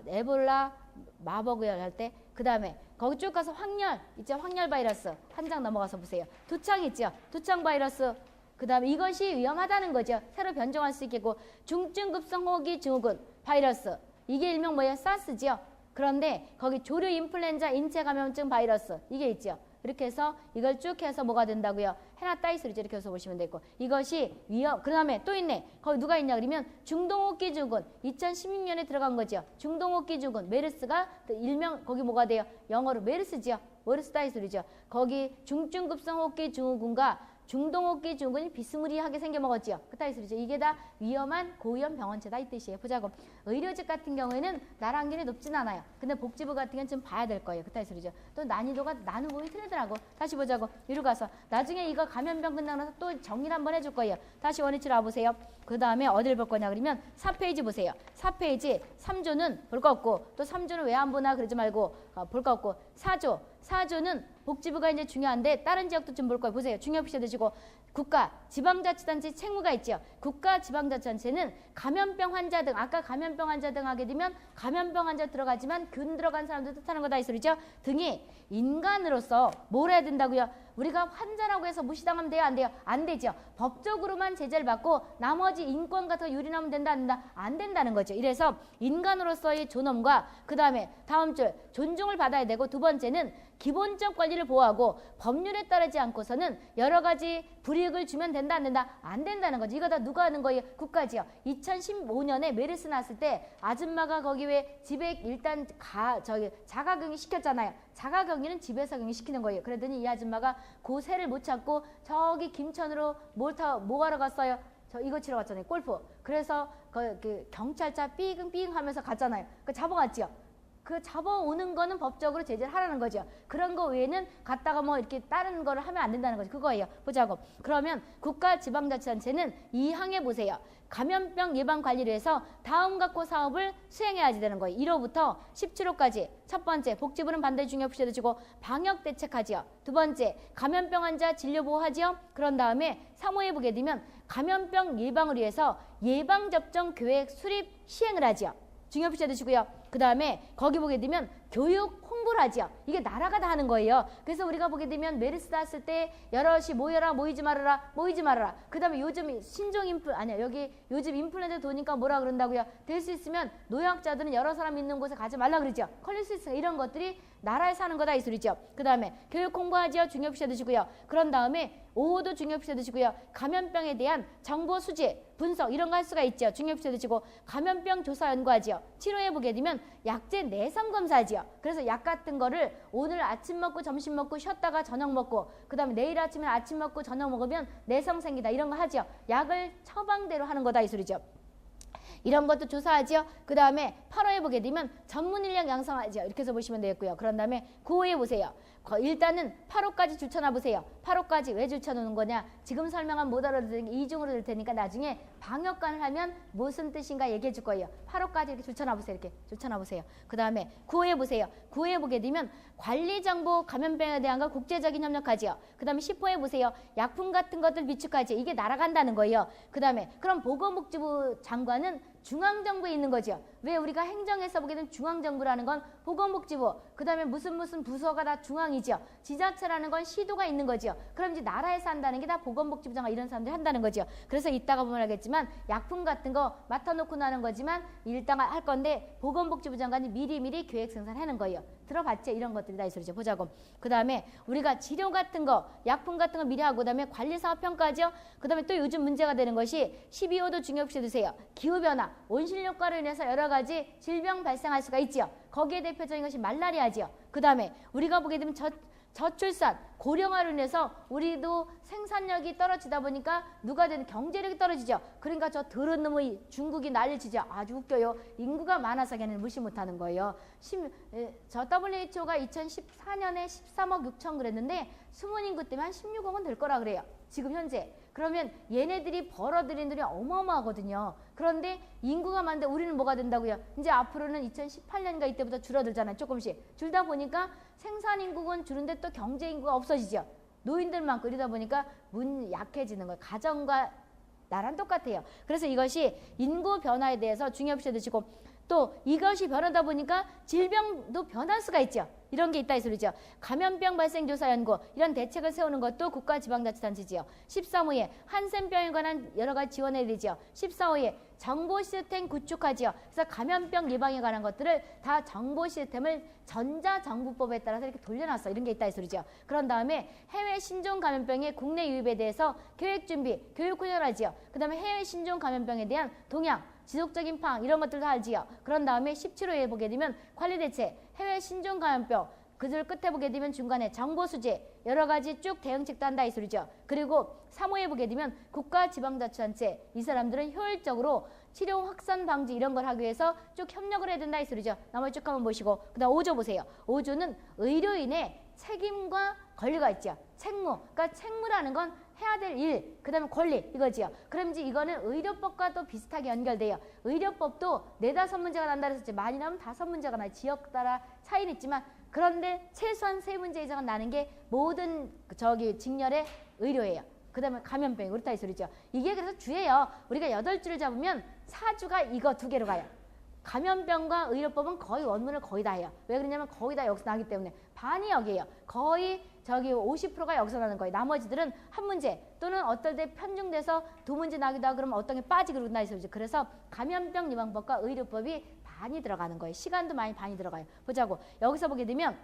에볼라, 마버그 할 때, 그 다음에 거기 쭉 가서 확열, 있죠? 확열 바이러스, 한 장 넘어가서 보세요. 두창 있죠? 두창 바이러스, 그 다음에 이것이 위험하다는 거죠. 새로 변종할 수 있겠고, 중증급성 호기 증후군 바이러스, 이게 일명 뭐예요? 사스죠? 그런데 거기 조류 인플루엔자 인체 감염증 바이러스, 이게 있죠? 이렇게 해서 이걸 쭉 해서 뭐가 된다고요? 해놨다 이 소리죠. 이렇게 해서 보시면 되고 이것이 그 다음에 또 있네. 거기 누가 있냐 그러면 중동호흡기 증후군 2016년에 들어간 거죠. 중동호흡기 증후군 메르스가 일명 거기 뭐가 돼요? 영어로 메르스죠. 메르스다 이 소리죠. 거기 중증급성 호흡기 증후군과 중동호흡기 증후군이 비스무리하게 생겨먹었지요. 그따위 소리죠. 이게 다 위험한 고위험 병원체다 이 뜻이에요. 보자고. 의료직 같은 경우에는 나랑기는 높진 않아요. 근데 복지부 같은 경우는 좀 봐야 될 거예요. 그따위 소리죠. 또 난이도가 나누보이 틀리더라고. 다시 보자고. 이리로 가서 나중에 이거 감염병 끝나고 나서 또 정리를 한번 해줄 거예요. 다시 원위치로 와보세요. 그 다음에 어디를 볼 거냐 그러면 4페이지 보세요. 4페이지 3조는 볼 거 없고 또 3조는 왜 안 보나 그러지 말고 볼 거 없고 4조는 복지부가 이제 중요한데 다른 지역도 좀 볼 거예요. 보세요. 중요 표시 드시고 국가, 지방자치단체 책무가 있죠. 국가, 지방자치단체는 감염병 환자 등 아까 감염병 환자 등 하게 되면 감염병 환자 들어가지만 균 들어간 사람들 뜻하는 거다 이 소리죠. 등이 인간으로서 뭘 해야 된다고요? 우리가 환자라고 해서 무시당하면 돼요? 안 돼요? 안 되죠. 법적으로만 제재를 받고 나머지 인권 같은 거 유린하면 된다? 안 된다? 안 된다는 거죠. 이래서 인간으로서의 존엄과 그 다음에 다음 줄 존중을 받아야 되고 두 번째는 기본적 권리 권리를 보호하고 법률에 따르지 않고서는 여러 가지 불이익을 주면 된다 안 된다? 안 된다는 거지. 이거 다 누가 하는 거예요? 국가지요. 2015년에 메르스 났을 때 아줌마가 거기 왜 집에 일단 자가격리 시켰잖아요. 자가격리는 집에서 격리시키는 거예요. 그랬더니 이 아줌마가 그 새를 못 찾고 저기 김천으로 뭐 하러 갔어요? 저 이거 치러 갔잖아요. 골프. 그래서 그 경찰차 삐잉 하면서 갔잖아요. 그 잡아갔지요. 그 잡아오는 거는 법적으로 제재를 하라는 거죠. 그런 거 외에는 갔다가 뭐 이렇게 다른 거를 하면 안 된다는 거죠. 그거예요. 보자고. 그러면 국가지방자치단체는 이 항에 보세요. 감염병 예방 관리를 해서 다음과 같고 사업을 수행해야지 되는 거예요. 1호부터 17호까지. 첫 번째, 복지부는 반드시 중요시해 주시고 방역 대책하지요. 두 번째, 감염병 환자 진료 보호하지요. 그런 다음에 3호에 보게 되면 감염병 예방을 위해서 예방접종 계획 수립 시행을 하지요. 중요시해 두시고요. 그 다음에 거기 보게 되면 교육 홍보를 하지요. 이게 나라가 다 하는 거예요. 그래서 우리가 보게 되면 메르스 났을 때 여럿이 모여라, 모이지 말아라. 그 다음에 요즘 요즘 인플루엔자 도니까 뭐라 그런다고요? 될 수 있으면 노약자들은 여러 사람 있는 곳에 가지 말라 그러죠. 걸릴 수 있으니까 이런 것들이 나라에서 하는 거다 이 소리죠. 그 다음에 교육 홍보하지요. 중요시해 두시고요. 그런 다음에 5호도 중요시해 두시고요. 감염병에 대한 정보 수집, 분석 이런 거 할 수가 있죠. 중요시해 두시고 감염병 조사 연구하지요. 7호에 보게 되면 약제 내성 검사하지요. 그래서 약 같은 거를 오늘 아침 먹고 점심 먹고 쉬었다가 저녁 먹고 그 다음에 내일 아침에 아침 먹고 저녁 먹으면 내성 생기다 이런 거 하지요. 약을 처방대로 하는 거다 이 소리죠. 이런 것도 조사하지요. 그 다음에 8호에 보게 되면 전문 인력 양성하지요. 이렇게 해서 보시면 되겠고요. 그런 다음에 9호에 보세요. 일단은 8호까지 줄쳐놔 보세요. 8호까지 왜 줄쳐놓는 거냐? 지금 설명한 못 알아듣는 이중으로 될 테니까 나중에 방역관을 하면 무슨 뜻인가 얘기해 줄 거예요. 8호까지 이렇게 줄쳐놔 보세요. 이렇게 줄쳐놔 보세요. 그 다음에 9호에 보세요. 9호에 보게 되면 관리정보 감염병에 대한 거 국제적인 협력하지요. 그 다음에 10호에 보세요. 약품 같은 것들 비축하지. 이게 날아간다는 거예요. 그 다음에 그럼 보건복지부 장관은 중앙정부에 있는 거죠. 왜 우리가 행정에서 보게 되면 중앙정부라는 건 보건복지부, 그 다음에 무슨 부서가 다 중앙이죠. 지자체라는 건 시도가 있는 거죠. 그럼 이제 나라에서 한다는 게 다 보건복지부 장관 이런 사람들이 한다는 거죠. 그래서 이따가 보면 알겠지만 약품 같은 거 맡아놓고 나는 거지만 일단 할 건데 보건복지부 장관이 미리 계획 생산하는 거예요. 들어봤죠? 이런 것들이 다 이 소리죠. 보자고. 그 다음에 우리가 치료 같은 거, 약품 같은 거 미리 하고 그 다음에 관리사업 평가죠. 그 다음에 또 요즘 문제가 되는 것이 12호도 중요시 두세요. 기후변화, 온실효과로 인해서 여러 가지 질병 발생할 수가 있지요. 거기에 대표적인 것이 말라리아지요. 그 다음에 우리가 보게 되면 저출산, 고령화로 인해서 우리도 생산력이 떨어지다 보니까 누가 되는 경제력이 떨어지죠. 그러니까 저 더러운 놈의 중국이 난리치죠. 아주 웃겨요. 인구가 많아서 걔는 무시 못하는 거예요. 저 WHO가 2014년에 13억 6천 그랬는데 숨은 인구 때문에 한 16억은 될 거라 그래요. 지금 현재. 그러면 얘네들이 벌어들이는 돈이 어마어마하거든요. 그런데 인구가 많은데 우리는 뭐가 된다고요? 이제 앞으로는 2018년인가 이때부터 줄어들잖아요. 조금씩. 줄다 보니까 생산인구는 줄는데 또 경제인구가 없어지죠. 노인들 많고 이러다 보니까 약해지는 거예요. 가정과 나랑 똑같아요. 그래서 이것이 인구 변화에 대해서 중요시 두시고 또 이것이 변하다 보니까 질병도 변할 수가 있죠. 이런 게 있다 이 소리죠. 감염병 발생 조사 연구 이런 대책을 세우는 것도 국가지방자치단체지요. 13호에 한센병에 관한 여러 가지 지원해야 되죠. 14호에 정보 시스템 구축하지요. 그래서 감염병 예방에 관한 것들을 다 정보 시스템을 전자정부법에 따라서 이렇게 돌려놨어. 이런 게 있다 이 소리죠. 그런 다음에 해외 신종 감염병의 국내 유입에 대해서 계획 준비, 교육 훈련하지요. 그 다음에 해외 신종 감염병에 대한 동향, 지속적인 파악 이런 것들도 하지요. 그런 다음에 17호에 보게 되면 관리 대책, 해외 신종 감염병, 그들 끝에 보게 되면 중간에 정보 수집, 여러 가지 쭉 대응책도 한다 이 소리죠. 그리고 3호에 보게 되면 국가지방자치단체, 이 사람들은 효율적으로 치료 확산 방지 이런 걸 하기 위해서 쭉 협력을 해야 된다 이 소리죠. 나머지 쭉 한번 보시고 그 다음 5조 보세요. 5조는 의료인의 책임과 권리가 있죠. 책무, 그러니까 책무라는 건 해야 될 일, 그 다음에 권리 이거지요. 그럼 이제 이거는 의료법과 또 비슷하게 연결돼요. 의료법도 4-5문제가 난다 그랬었지. 많이 나오면 5문제가 나요. 지역 따라 차이는 있지만 그런데 최소한 3문제 이상은 나는 게 모든 직렬의 의료예요. 그 다음에 감염병이 그렇다 이 소리죠. 이게 그래서 주예요. 우리가 8주를 잡으면 4주가 이거 2개로 가요. 감염병과 의료법은 거의 원문을 거의 다 해요. 왜 그러냐면 거의 다 여기서 나기 때문에 반이 여기에요. 거의 50%가 여기서 나는 거예요. 나머지들은 한 문제 또는 어떨 때 편중돼서 2문제 나기도 하고 그러면 어떤 게 빠지고 그런다 이 소리죠. 그래서 감염병 예방법과 의료법이 반이 들어가는 거예요. 시간도 많이 반이 들어가요. 보자고. 여기서 보게 되면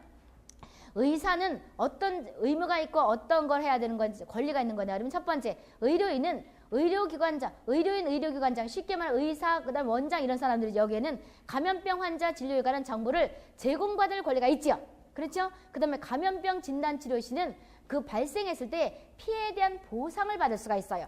의사는 어떤 의무가 있고 어떤 걸 해야 되는 건지 권리가 있는 거냐. 그러면 첫 번째, 의료인은 의료기관장, 의료인, 의료기관장, 쉽게 말해 의사, 그다음 원장 이런 사람들이 여기에는 감염병 환자 진료에 관한 정보를 제공받을 권리가 있지요. 그렇죠? 그 다음에 감염병 진단치료 시는 그 발생했을 때 피해에 대한 보상을 받을 수가 있어요.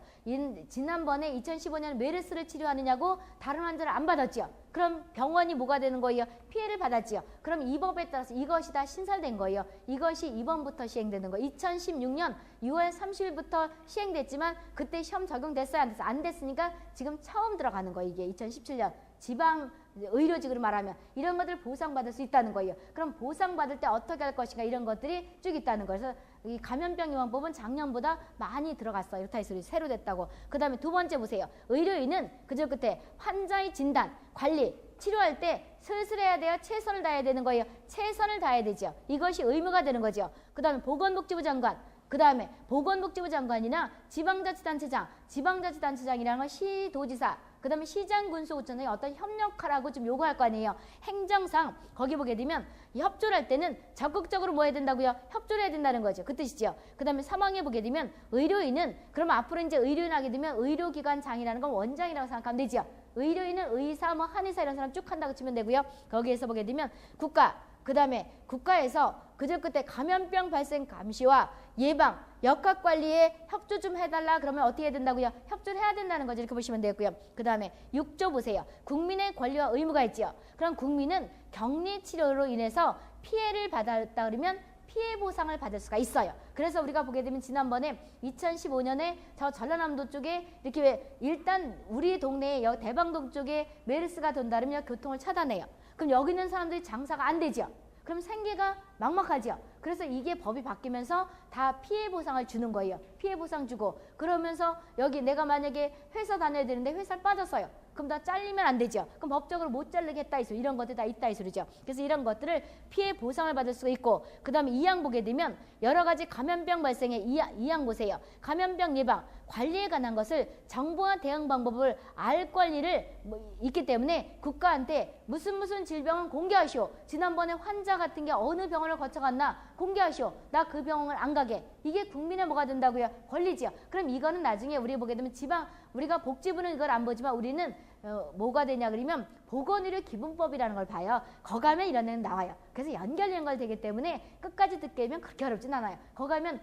지난번에 2015년 메르스를 치료하느냐고 다른 환자를 안 받았지요. 그럼 병원이 뭐가 되는 거예요? 피해를 받았지요. 그럼 이 법에 따라서 이것이 다 신설된 거예요. 이것이 이번부터 시행되는 거예요. 2016년 6월 30일부터 시행됐지만 그때 시험 적용됐어요? 안 됐어요? 안 됐으니까 지금 처음 들어가는 거예요. 이게 2017년. 지방 의료직으로 말하면 이런 것들 보상받을 수 있다는 거예요. 그럼 보상받을 때 어떻게 할 것인가 이런 것들이 쭉 있다는 거예요. 그래서 이 감염병 예방법은 작년보다 많이 들어갔어요. 이렇다 해서 새로 됐다고. 그 다음에 두 번째 보세요. 의료인은 그저 끝에 환자의 진단, 관리, 치료할 때 슬슬해야 돼요? 최선을 다해야 되는 거예요? 최선을 다해야 되죠. 이것이 의무가 되는 거죠. 그 다음에 보건복지부 장관, 그 다음에 보건복지부 장관이나 지방자치단체장, 지방자치단체장이라는 건 시도지사, 그 다음에 시장, 군수구청장이 어떤 협력하라고 좀 요구할 거 아니에요. 행정상 거기 보게 되면 협조를 할 때는 적극적으로 뭐 해야 된다고요? 협조를 해야 된다는 거죠. 그 뜻이죠. 그 다음에 3항에 보게 되면 의료인은 그러면 앞으로 이제 의료인 하게 되면 의료기관장이라는 건 원장이라고 생각하면 되죠. 의료인은 의사, 뭐 한의사 이런 사람 쭉 한다고 치면 되고요. 거기에서 보게 되면 국가, 그 다음에 국가에서 그저 그때 감염병 발생 감시와 예방, 역학관리에 협조 좀 해달라 그러면 어떻게 해야 된다고요? 협조를 해야 된다는 거죠. 이렇게 보시면 되고요. 그 다음에 6조 보세요. 국민의 권리와 의무가 있죠. 그럼 국민은 격리치료로 인해서 피해를 받았다 그러면 피해 보상을 받을 수가 있어요. 그래서 우리가 보게 되면 지난번에 2015년에 저 전라남도 쪽에 이렇게 일단 우리 동네에 대방동 쪽에 메르스가 돈다면 교통을 차단해요. 그럼 여기 있는 사람들이 장사가 안 되죠. 그럼 생계가 막막하죠. 그래서 이게 법이 바뀌면서 다 피해 보상을 주는 거예요. 피해 보상 주고 그러면서 여기 내가 만약에 회사 다녀야 되는데 회사를 빠졌어요. 그럼 다 잘리면 안 되죠. 그럼 법적으로 못 자르게 했다 이 소리. 이런 것들 다 있다 이 소리죠. 그래서 이런 것들을 피해 보상을 받을 수가 있고 그 다음에 2항 보게 되면 여러 가지 감염병 발생에 2항 보세요. 감염병 예방, 관리에 관한 것을 정보와 대응 방법을 알 권리를 있기 때문에 국가한테 무슨 질병은 공개하시오. 지난번에 환자 같은 게 어느 병원을 거쳐갔나 공개하시오. 나 그 병원을 안 가게. 이게 국민의 뭐가 된다고요? 권리지요. 그럼 이거는 나중에 우리 보게 되면 우리가 복지부는 이걸 안 보지만 우리는 뭐가 되냐 그러면 보건의료기본법이라는 걸 봐요. 거기 가면 이런 애는 나와요. 그래서 연결되기 때문에 끝까지 듣게 되면 그렇게 어렵진 않아요. 거기 가면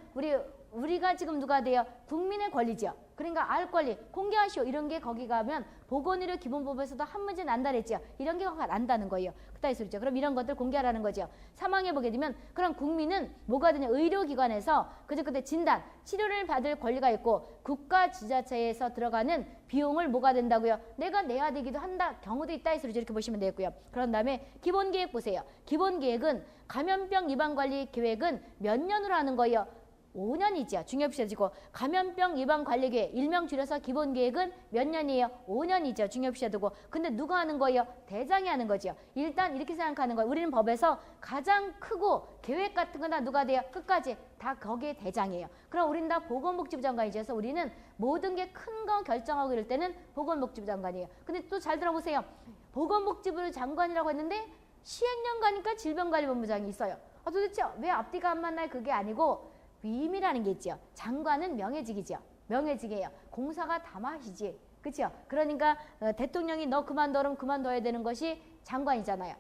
우리가 지금 누가 돼요? 국민의 권리죠. 그러니까 알 권리, 공개하시오. 이런 게 거기 가면 보건의료기본법에서도 한 문제 난다 그랬죠. 이런 게 난다는 거예요. 그따위 소리죠. 그럼 이런 것들 공개하라는 거죠. 3항에 보게 되면 그럼 국민은 뭐가 되냐? 의료기관에서 그때 진단, 치료를 받을 권리가 있고 국가 지자체에서 들어가는 비용을 뭐가 된다고요? 내가 내야 되기도 한다 경우도 있다 이 소리죠. 이렇게 보시면 되고요. 그런 다음에 기본계획 보세요. 기본계획은 감염병 예방관리 계획은 몇 년으로 하는 거예요? 5년이죠. 중요시해지고 감염병 예방관리계획 일명 줄여서 기본계획은 몇 년이에요? 5년이죠. 중요시해두고 근데 누가 하는 거예요? 대장이 하는 거죠. 일단 이렇게 생각하는 거예요. 우리는 법에서 가장 크고 계획 같은 거나 누가 돼요? 끝까지 다 거기에 대장이에요. 그럼 우리는 다 보건복지부 장관이죠. 그래서 우리는 모든 게 큰 거 결정하고 이럴 때는 보건복지부 장관이에요. 근데 또 잘 들어보세요. 보건복지부 장관이라고 했는데 시행령 가니까 질병관리본부장이 있어요. 도대체 왜 앞뒤가 안 만나요? 그게 아니고 위임이라는 게 있죠. 장관은 명예직이죠. 명예직이에요. 공사가 담화시지. 그렇죠? 그러니까 대통령이 너 그만둬면 그만둬야 되는 것이 장관이잖아요.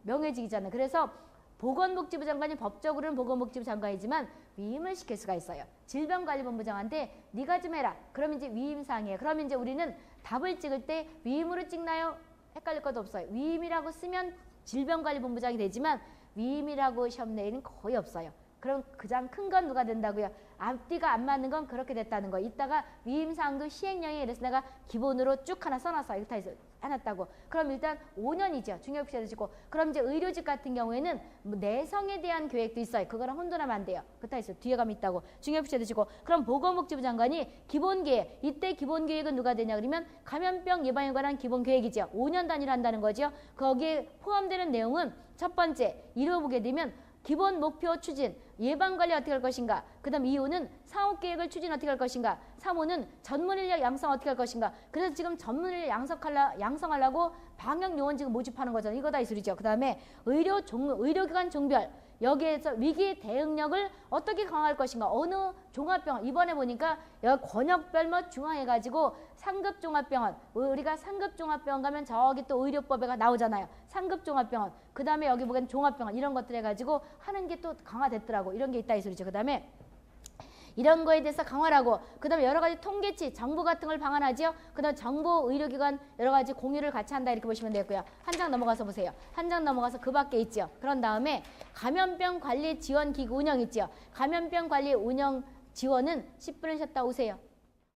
명예직이잖아요. 그래서 보건복지부 장관이 법적으로는 보건복지부 장관이지만 위임을 시킬 수가 있어요. 질병관리본부장한테 네가 좀 해라. 그럼 이제 위임사항이에요. 그럼 이제 우리는 답을 찍을 때 위임으로 찍나요? 헷갈릴 것도 없어요. 위임이라고 쓰면 질병관리본부장이 되지만 위임이라고 시험 내에는 거의 없어요. 그럼 가장 큰 건 누가 된다고요? 앞뒤가 안 맞는 건 그렇게 됐다는 거예요. 이따가 위임사항도 시행령에 이래서 내가 기본으로 쭉 하나 써놨어요. 이렇게 해서 해놨다고. 그럼 일단 5년이죠. 중요시해주시고 그럼 이제 의료직 같은 경우에는 내성에 대한 계획도 있어요. 그거랑 혼돈하면 안 돼요. 그렇다 해서 뒤에 가면 있다고. 중요시해주시고 그럼 보건복지부 장관이 기본계획 이때 기본계획은 누가 되냐 그러면 감염병 예방에 관한 기본계획이죠. 5년 단위로 한다는 거죠. 거기에 포함되는 내용은 첫 번째 이뤄보게 되면 기본 목표 추진, 예방관리 어떻게 할 것인가. 그 다음 2호는 사업계획을 추진 어떻게 할 것인가. 3호는 전문인력 양성 어떻게 할 것인가. 그래서 지금 전문인력 양성하려고 방역요원 지금 모집하는 거잖아요. 이거다 이 소리죠. 그 다음에 의료기관 종별, 여기에서 위기 대응력을 어떻게 강화할 것인가. 어느 종합병원, 이번에 보니까 여기 권역별 뭐 중앙해가지고 상급 종합병원, 우리가 상급 종합병원 가면 저기 또 의료법에가 나오잖아요. 상급 종합병원, 그 다음에 여기 보기엔 종합병원, 이런 것들 해가지고 하는 게 또 강화됐더라고. 이런 게 있다 이 소리죠. 그 다음에 이런 거에 대해서 강화를 하고, 그 다음에 여러 가지 통계치, 정보 같은 걸 방한하지요. 그 다음에 정보 의료기관 여러 가지 공유를 같이 한다, 이렇게 보시면 되고요. 한 장 넘어가서 보세요. 한 장 넘어가서 그 밖에 있죠. 그런 다음에 감염병 관리 지원 기구 운영 있죠. 감염병 관리 운영 지원은 10분을 쉬었다 오세요.